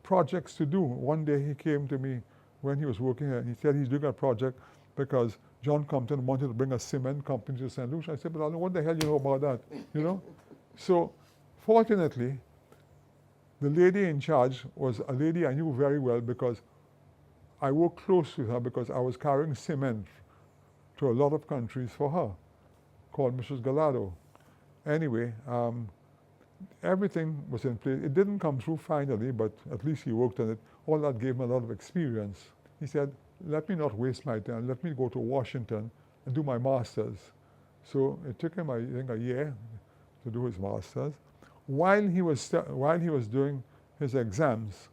B: projects to do. One day he came to me when he was working here, and he said he's doing a project because John Compton wanted to bring a cement company to St. Lucia. I said, but Allan, what the hell you know about that, you know? So fortunately, the lady in charge was a lady I knew very well because I worked close with her because I was carrying cement to a lot of countries for her, called Mrs. Gallardo. Anyway, everything was in place. It didn't come through finally, but at least he worked on it. All that gave him a lot of experience. He said, let me not waste my time. Let me go to Washington and do my master's. So it took him, I think, a year to do his master's. While he was doing his exams,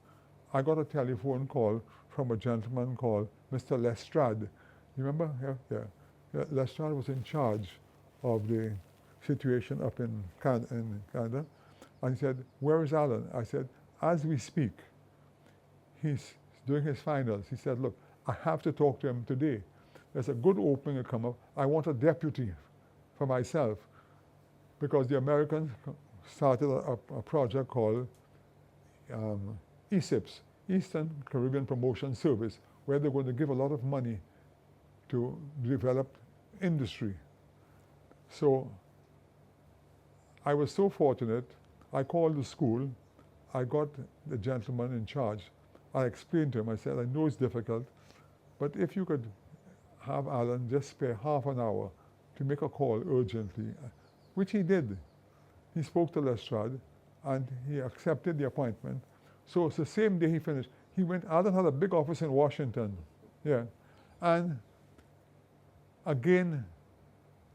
B: I got a telephone call from a gentleman called Mr. Lestrade. You remember? Yeah. Lestrade was in charge of the situation up in Canada. And he said, where is Allan? I said, as we speak, he's doing his finals. He said, look, I have to talk to him today. There's a good opening to come up. I want a deputy for myself because the Americans started a project called ESIPS, Eastern Caribbean Promotion Service, where they're going to give a lot of money to develop industry. So I was so fortunate. I called the school. I got the gentleman in charge. I explained to him, I said, I know it's difficult, but if you could have Allan just spare half an hour to make a call urgently, which he did. He spoke to Lestrade, and he accepted the appointment. So it's the same day he finished. He went, Allan had a big office in Washington, yeah. And again,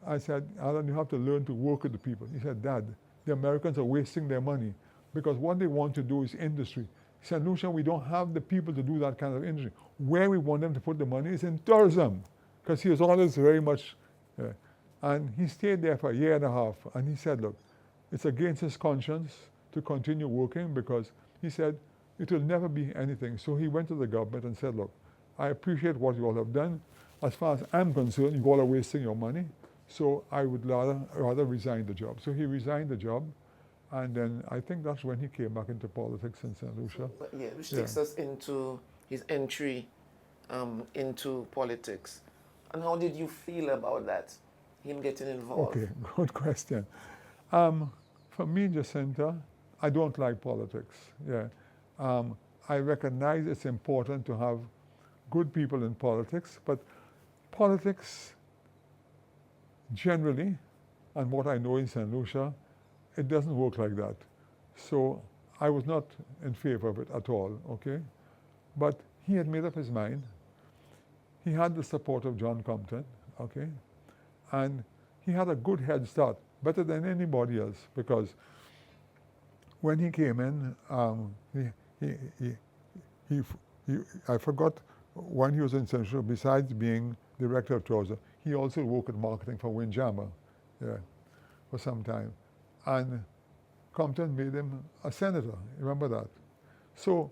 B: I said, Allan, you have to learn to work with the people. He said, Dad, the Americans are wasting their money because what they want to do is industry. St. Lucia, we don't have the people to do that kind of industry. Where we want them to put the money is in tourism, because he was always very much, and he stayed there for a year and a half, and he said, look, it's against his conscience to continue working because he said it will never be anything. So he went to the government and said, look, I appreciate what you all have done. As far as I'm concerned, you all are wasting your money, so I would rather resign the job. So he resigned the job. And then I think that's when he came back into politics in St. Lucia.
A: Yeah, which takes us into his entry into politics. And how did you feel about that, him getting involved?
B: Okay, good question. For me, Jacintha, I don't like politics. Yeah, I recognize it's important to have good people in politics, but politics generally, and what I know in St. Lucia, it doesn't work like that. So I was not in favor of it at all, okay? But he had made up his mind. He had the support of John Compton, okay? And he had a good head start, better than anybody else, because when he came in, I forgot when he was in Central, besides being director of tourism, he also worked in marketing for Windjammer, yeah, for some time. And Compton made him a senator, remember that? So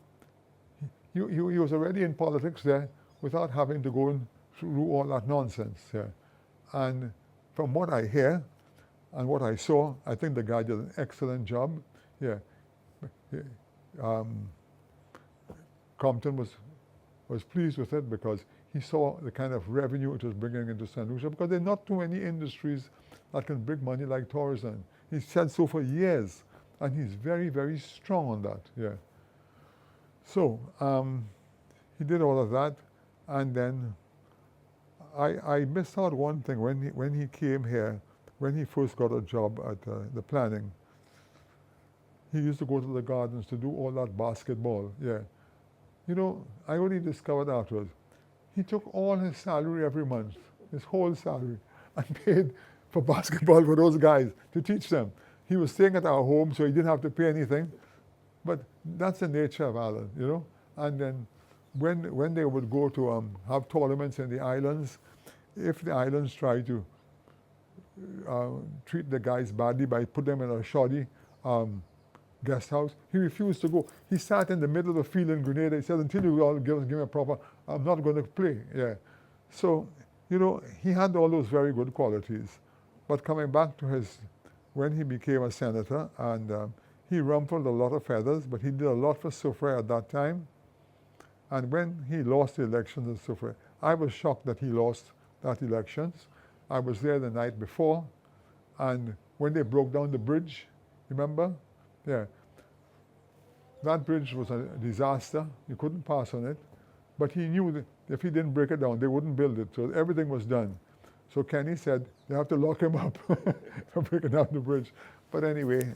B: he was already in politics there without having to go through all that nonsense. Yeah. And from what I hear, And what I saw, I think the guy did an excellent job. Yeah. Compton was pleased with it because he saw the kind of revenue it was bringing into St. Lucia, because there are not too many industries that can bring money like tourism. He said so for years, and he's very, very strong on that. Yeah. So he did all of that, and then I missed out one thing when he came here. When he first got a job at the planning, he used to go to the gardens to do all that basketball. Yeah. You know, I only discovered afterwards, he took all his salary every month, his whole salary, and paid for basketball for those guys to teach them. He was staying at our home, so he didn't have to pay anything. But that's the nature of Allan, you know. And then when they would go to have tournaments in the islands, if the islands tried to treat the guys badly by put them in a shoddy guest house, he refused to go. He sat in the middle of the field in Grenada. He said, until you all give me a proper, I'm not going to play. Yeah. So, you know, he had all those very good qualities. But coming back to when he became a senator, and he rumpled a lot of feathers, but he did a lot for Soufrière at that time. And when he lost the elections in Soufrière, I was shocked that he lost that elections. I was there the night before, and when they broke down the bridge, remember? Yeah. That bridge was a disaster. You couldn't pass on it. But he knew that if he didn't break it down, they wouldn't build it. So everything was done. So Kenny said, they have to lock him up for breaking down the bridge. But anyway.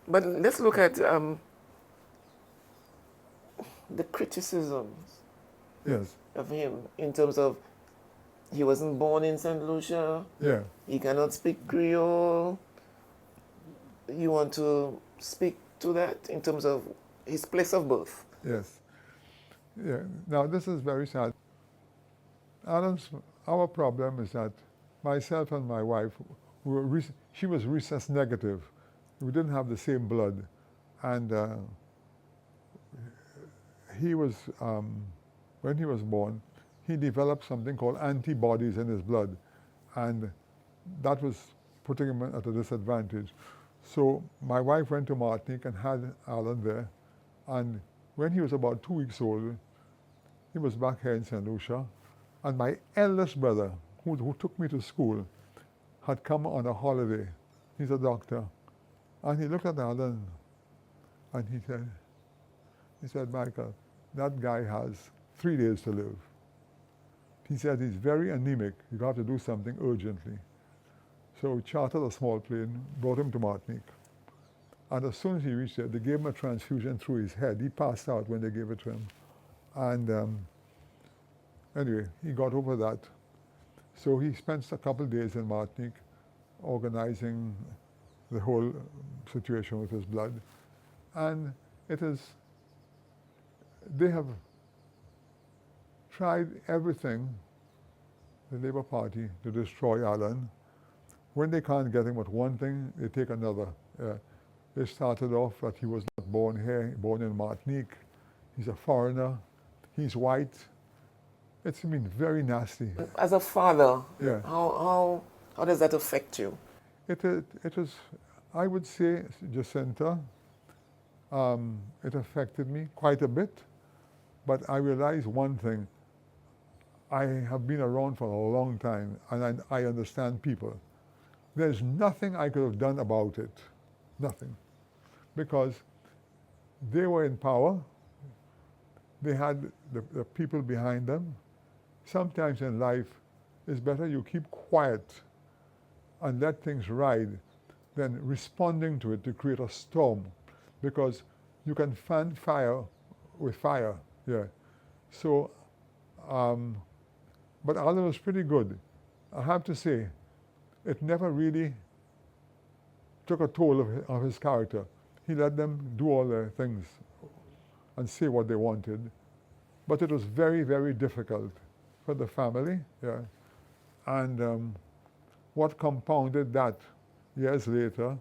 A: But let's look at the criticisms
B: Yes.
A: of him in terms of he wasn't born in St. Lucia.
B: Yeah.
A: He cannot speak Creole. You want to speak to that in terms of his place of birth?
B: Yes. Yeah. Now, this is very sad. Our problem is that myself and my wife, she was rhesus negative. We didn't have the same blood. And he was, when he was born, he developed something called antibodies in his blood. And that was putting him at a disadvantage. So my wife went to Martinique and had Allan there. And when he was about 2 weeks old, he was back here in St. Lucia. And my eldest brother, who took me to school, had come on a holiday. He's a doctor. And he looked at Allan and he said, Michael, that guy has 3 days to live. He said he's very anemic. You have to do something urgently. So we chartered a small plane, brought him to Martinique. And as soon as he reached there, they gave him a transfusion through his head. He passed out when they gave it to him. And anyway, he got over that. So he spent a couple of days in Martinique organizing the whole situation with his blood. And they have tried everything, the Labour Party, to destroy Allan. When they can't get him with one thing, they take another. They started off that he was not born here, born in Martinique. He's a foreigner. He's white. It's been very nasty.
A: As a father,
B: yeah.
A: how does that affect you?
B: It was, I would say, Jacintha, it affected me quite a bit. But I realized one thing. I have been around for a long time, and I understand people. There's nothing I could have done about it. Nothing. Because they were in power. They had the people behind them. Sometimes in life, it's better you keep quiet and let things ride than responding to it to create a storm. Because you can fan fire with fire. Yeah. So, but Allan was pretty good. I have to say, it never really took a toll of his character. He let them do all their things and say what they wanted. But it was very, very difficult for the family. Yeah. And what compounded that years later,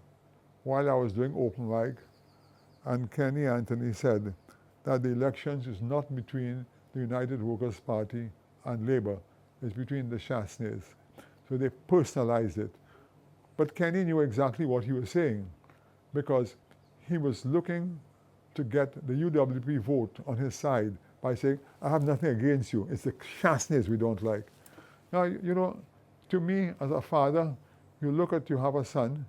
B: while I was doing open mic, and Kenny Anthony said that the elections is not between the United Workers' Party and Labour, it's between the Chastanets. So they personalized it. But Kenny knew exactly what he was saying because he was looking to get the UWP vote on his side by saying, I have nothing against you. It's the Chastanets we don't like. Now, you know, to me as a father, you look at, you have a son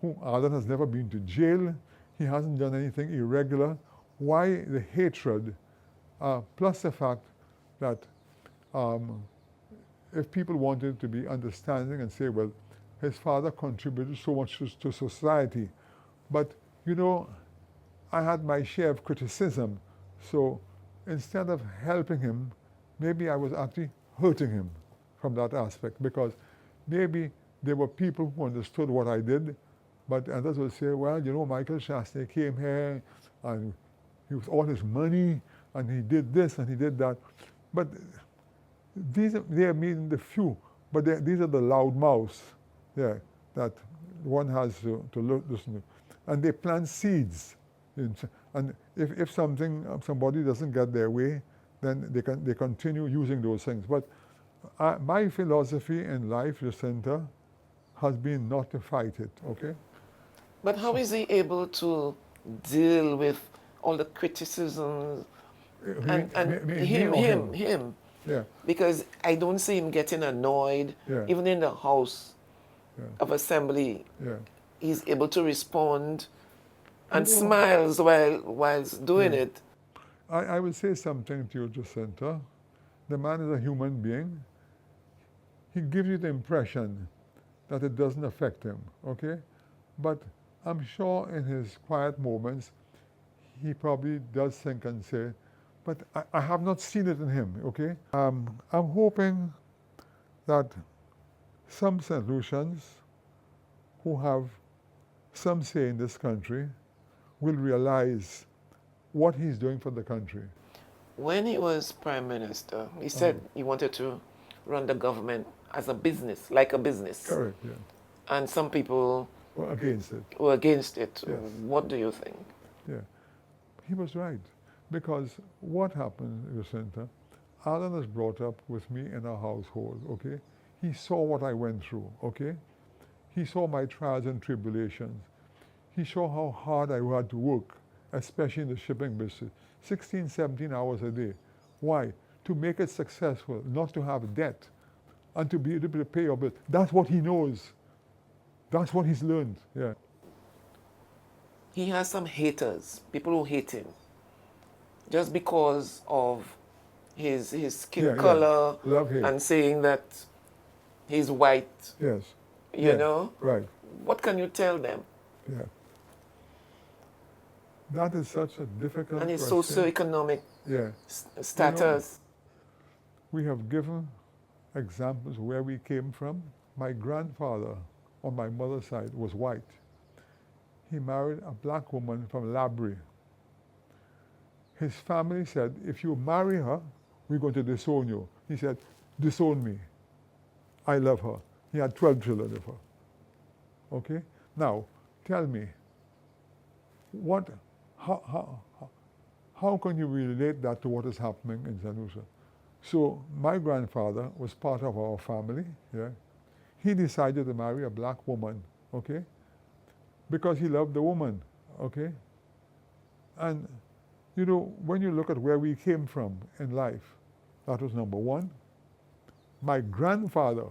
B: who Allan has never been to jail. He hasn't done anything irregular. Why the hatred? Plus the fact that if people wanted to be understanding and say, well, his father contributed so much to society. But, you know, I had my share of criticism. So instead of helping him, maybe I was actually hurting him from that aspect, because maybe there were people who understood what I did, but others would say, well, you know, Michael Chastanet came here and he was all his money and he did this and he did that. But they are meaning the few, but these are the loud mouths that one has to listen to. And they plant seeds. And if somebody doesn't get their way, then they continue using those things. But my philosophy in life, Jacintha, has been not to fight it, okay?
A: But how is he able to deal with all the criticisms him?
B: Yeah.
A: Because I don't see him getting annoyed, even in the House of Assembly.
B: Yeah.
A: He's able to respond and smiles whilst doing it.
B: I will say something to you, Jacintha. The man is a human being. He gives you the impression that it doesn't affect him, okay? But I'm sure in his quiet moments, he probably does think and say, but I have not seen it in him, okay? I'm hoping that some St. Lucians who have some say in this country will realize what he's doing for the country.
A: When he was Prime Minister, he said he wanted to run the government as a business, like a business.
B: Correct, yeah.
A: And some people
B: were against it.
A: Yes. What do you think?
B: Yeah, he was right. Because what happened, Jacintha, Allan was brought up with me in our household, okay? He saw what I went through, okay? He saw my trials and tribulations. He saw how hard I had to work, especially in the shipping business, 16, 17 hours a day. Why? To make it successful, not to have debt, and to be able to pay your bill. That's what he knows. That's what he's learned, yeah.
A: He has some haters, people who hate him, just because of his skin color and saying that he's white.
B: Yes.
A: You know?
B: Right.
A: What can you tell them?
B: Yeah. That is such a difficult
A: and his
B: question.
A: socioeconomic status.
B: You know, we have given examples where we came from. My grandfather on my mother's side was white. He married a black woman from Labrie. His family said, if you marry her, we're going to disown you. He said, disown me. I love her. He had 12 children with her. Okay? Now, tell me, how can you relate that to what is happening in St. Lucia? So my grandfather was part of our family. Yeah? He decided to marry a black woman, okay? Because he loved the woman, okay? And you know, when you look at where we came from in life, that was number one. My grandfather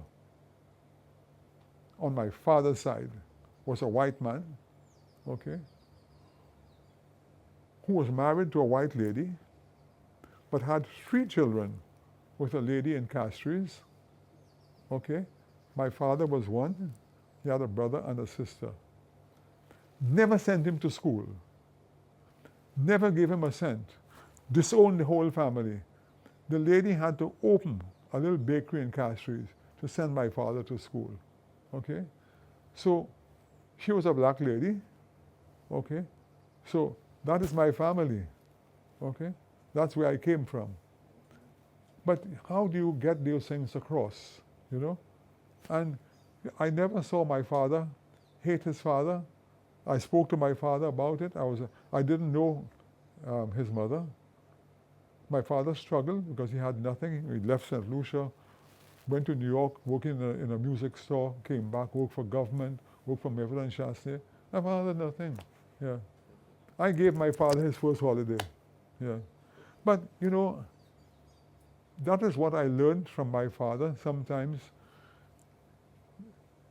B: on my father's side was a white man, okay, who was married to a white lady, but had 3 children with a lady in Castries, okay? My father was one. He had a brother and a sister. Never sent him to school. Never gave him a cent. Disowned the whole family. The lady had to open a little bakery in Castries to send my father to school, okay? So she was a black lady, okay? So that is my family, okay? That's where I came from. But how do you get those things across, you know? And I never saw my father hate his father. I spoke to my father about it. I didn't know his mother. My father struggled because he had nothing. He left St. Lucia went to New York, worked in a music store, came back, worked for government, worked for Michael Chastanet. My father did nothing. Yeah. I gave my father his first holiday. Yeah. But, you know, that is what I learned from my father. Sometimes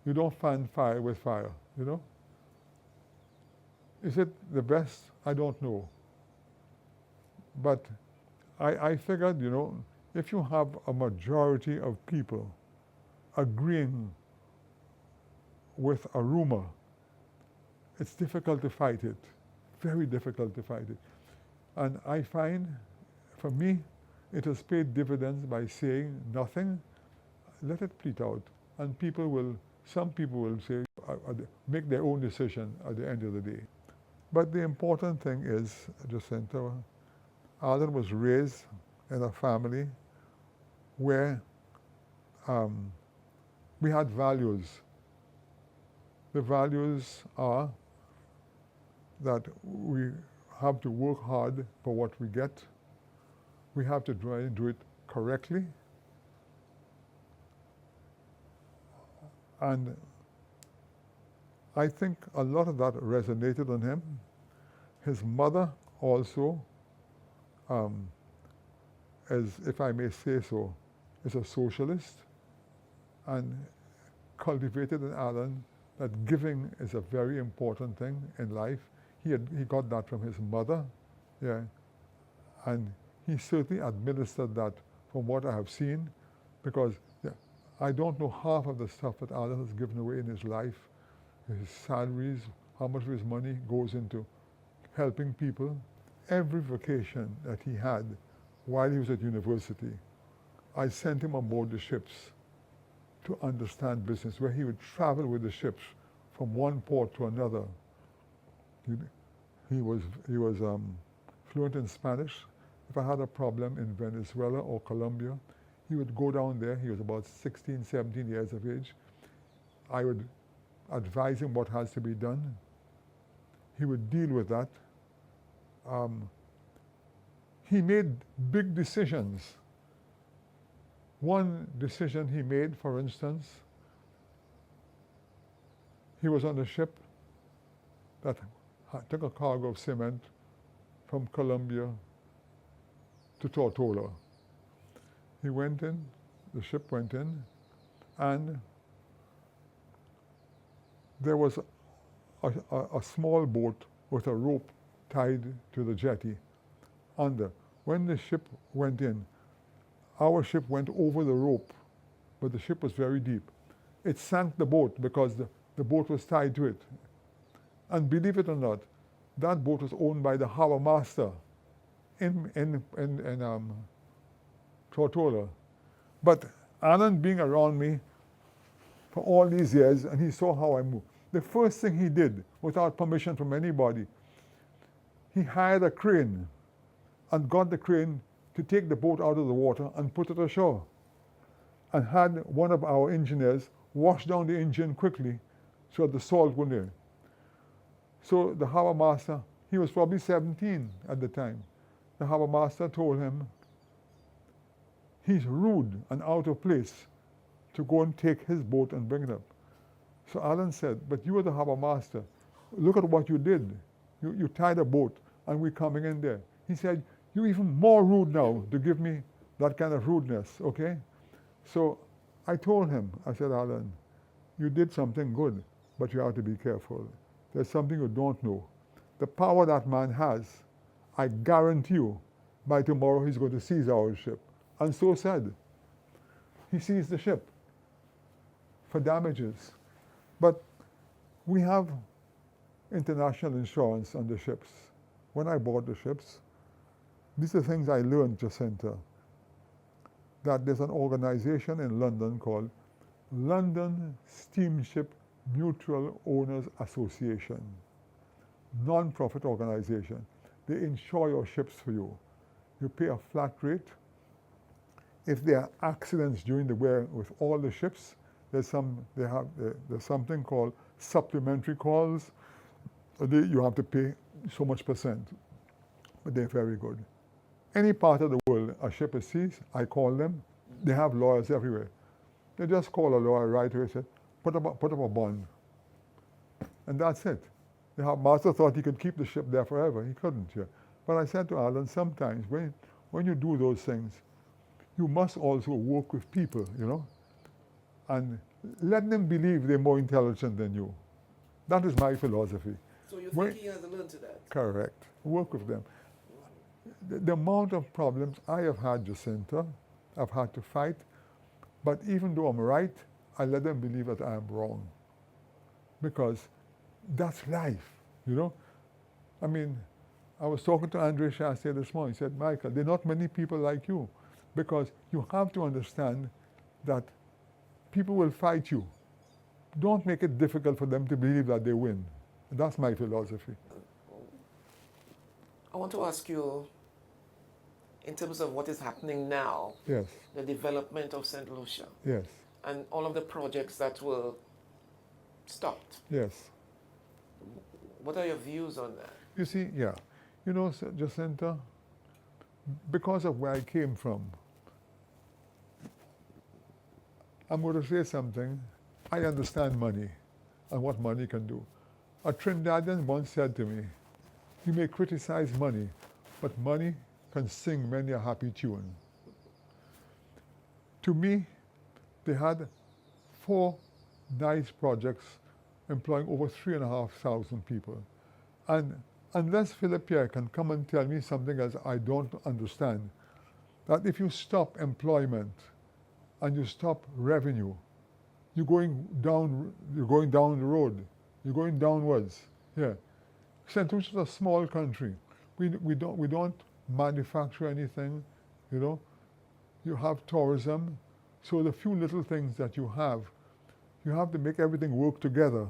B: you don't fan fire with fire, you know. Is it the best? I don't know. But I figured, you know, if you have a majority of people agreeing with a rumor, it's difficult to fight it. Very difficult to fight it. And I find, for me, it has paid dividends by saying nothing, let it plead out. And some people will say, make their own decision at the end of the day. But the important thing is, Jacintha, Allan was raised in a family where we had values. The values are that we have to work hard for what we get. We have to try and do it correctly. And I think a lot of that resonated on him. His mother also, if I may say so, is a socialist and cultivated in Allan that giving is a very important thing in life. He got that from his mother, yeah, and he certainly administered that from what I have seen, because I don't know half of the stuff that Allan has given away in his life, his salaries, how much of his money goes into helping people. Every vacation that he had while he was at university, I sent him aboard the ships to understand business, where he would travel with the ships from one port to another. He was fluent in Spanish. If I had a problem in Venezuela or Colombia, he would go down there. He was about 16, 17 years of age. I would advise him what has to be done. He would deal with that. He made big decisions. One decision he made, for instance, he was on a ship that took a cargo of cement from Colombia to Tortola. He went in, the ship went in, and there was a small boat with a rope tied to the jetty under. When the ship went in, our ship went over the rope, but the ship was very deep. It sank the boat because the boat was tied to it. And believe it or not, that boat was owned by the harbor master in Tortola. But Allan being around me for all these years, and he saw how I moved, the first thing he did, without permission from anybody, he hired a crane and got the crane to take the boat out of the water and put it ashore, and had one of our engineers wash down the engine quickly so that the salt wouldn't in. So the harbor master, he was probably 17 at the time. The harbor master told him, he's rude and out of place to go and take his boat and bring it up. So Allan said, but you are the harbor master. Look at what you did. You tied a boat and we're coming in there. He said, you're even more rude now to give me that kind of rudeness, okay? So I told him, I said, Allan, you did something good, but you have to be careful. There's something you don't know. The power that man has, I guarantee you, by tomorrow he's going to seize our ship. And so said. He seized the ship for damages. But we have international insurance on the ships. When I bought the ships, these are things I learned, Jacintha, that there's an organization in London called London Steamship Mutual Owners Association, non-profit organization. They insure your ships for you. You pay a flat rate. If there are accidents during the wear with all the ships, there's something called supplementary calls. You have to pay so much %, but they're very good. Any part of the world a ship is seized, I call them. They have lawyers everywhere. They just call a lawyer right away and say, put up a bond. And that's it. The master thought he could keep the ship there forever. He couldn't. Yeah. But I said to Allan, sometimes when you do those things, you must also work with people, and let them believe they're more intelligent than you. That is my philosophy.
A: So you think he has learned to that?
B: Correct. Work with them. The amount of problems I have had, Jacintha, I've had to fight, but even though I'm right, I let them believe that I am wrong. Because that's life, I mean, I was talking to Andre Chastanet this morning. He said, Michael, there are not many people like you, because you have to understand that people will fight you. Don't make it difficult for them to believe that they win. That's my philosophy.
A: I want to ask you, in terms of what is happening now,
B: yes,
A: the development of St. Lucia,
B: yes,
A: and all of the projects that were stopped.
B: yes.
A: What are your views on that?
B: You see, yeah. Jacintha, because of where I came from, I'm going to say something. I understand money and what money can do. A Trinidadian once said to me, you may criticize money, but money can sing many a happy tune. To me, they had 4 nice projects employing over 3,500 people. And unless Philip Pierre can come and tell me something else I don't understand, that if you stop employment and you stop revenue, you're going down the road, you're going downwards. Yeah. St. Lucia is a small country. We don't manufacture anything, You have tourism, so the few little things that you have to make everything work together.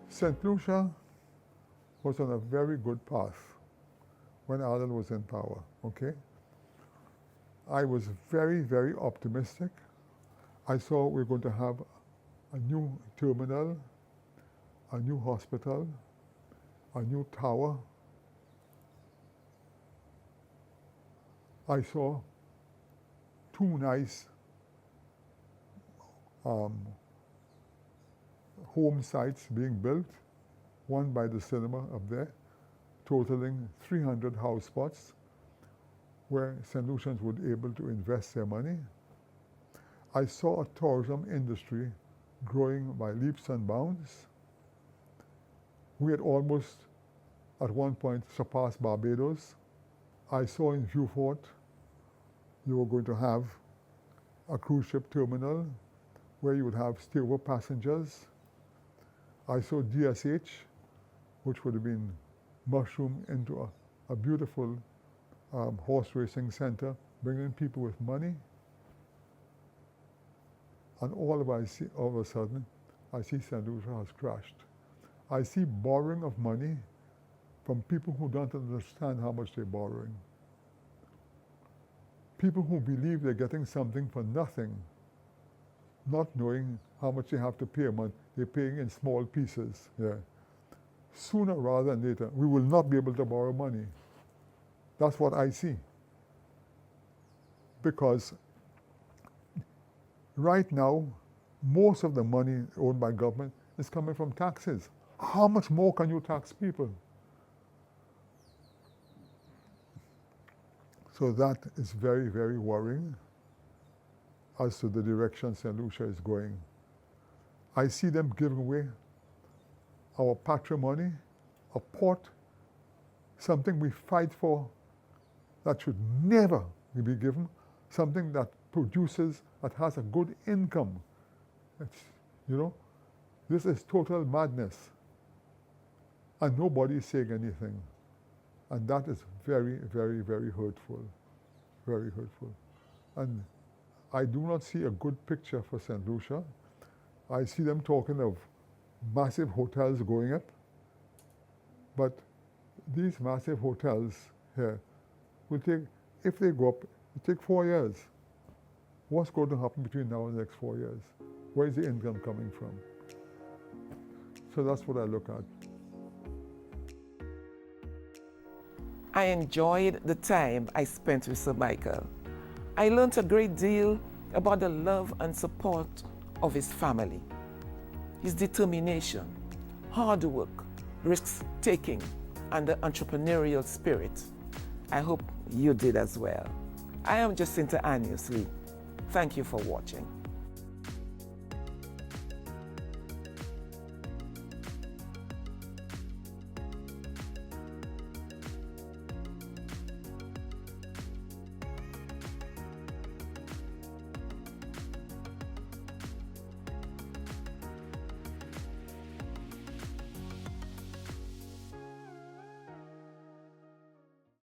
B: St. Lucia was on a very good path when Allan was in power, okay? I was very, very optimistic. I saw we were going to have a new terminal, a new hospital, a new tower. I saw 2 nice home sites being built, one by the cinema up there, totaling 300 house spots, where St. Lucians would be able to invest their money. I saw a tourism industry growing by leaps and bounds. We had almost, at one point, surpassed Barbados. I saw in Viewfort you were going to have a cruise ship terminal where you would have stayover passengers. I saw DSH, which would have been mushroomed into a beautiful horse racing center, bringing people with money. And all of a sudden, I see St. Lucia has crashed. I see borrowing of money from people who don't understand how much they're borrowing. People who believe they're getting something for nothing, not knowing how much they have to pay a month. They're paying in small pieces. Yeah. Sooner rather than later, we will not be able to borrow money. That's what I see. Because right now, most of the money owned by government is coming from taxes. How much more can you tax people? So that is very, very worrying as to the direction St. Lucia is going. I see them giving away our patrimony, a port, something we fight for that should never be given, something that produces, that has a good income. This is total madness. And nobody is saying anything. And that is very, very, very hurtful. Very hurtful. And I do not see a good picture for St. Lucia. I see them talking of massive hotels going up. But these massive hotels here will take, if they go up, it take 4 years. What's going to happen between now and the next 4 years? Where is the income coming from? So that's what I look at.
A: I enjoyed the time I spent with Sir Michael. I learned a great deal about the love and support of his family, his determination, hard work, risk-taking, and the entrepreneurial spirit. I hope you did as well. I am Jacintha Annius-Lee. Thank you for watching.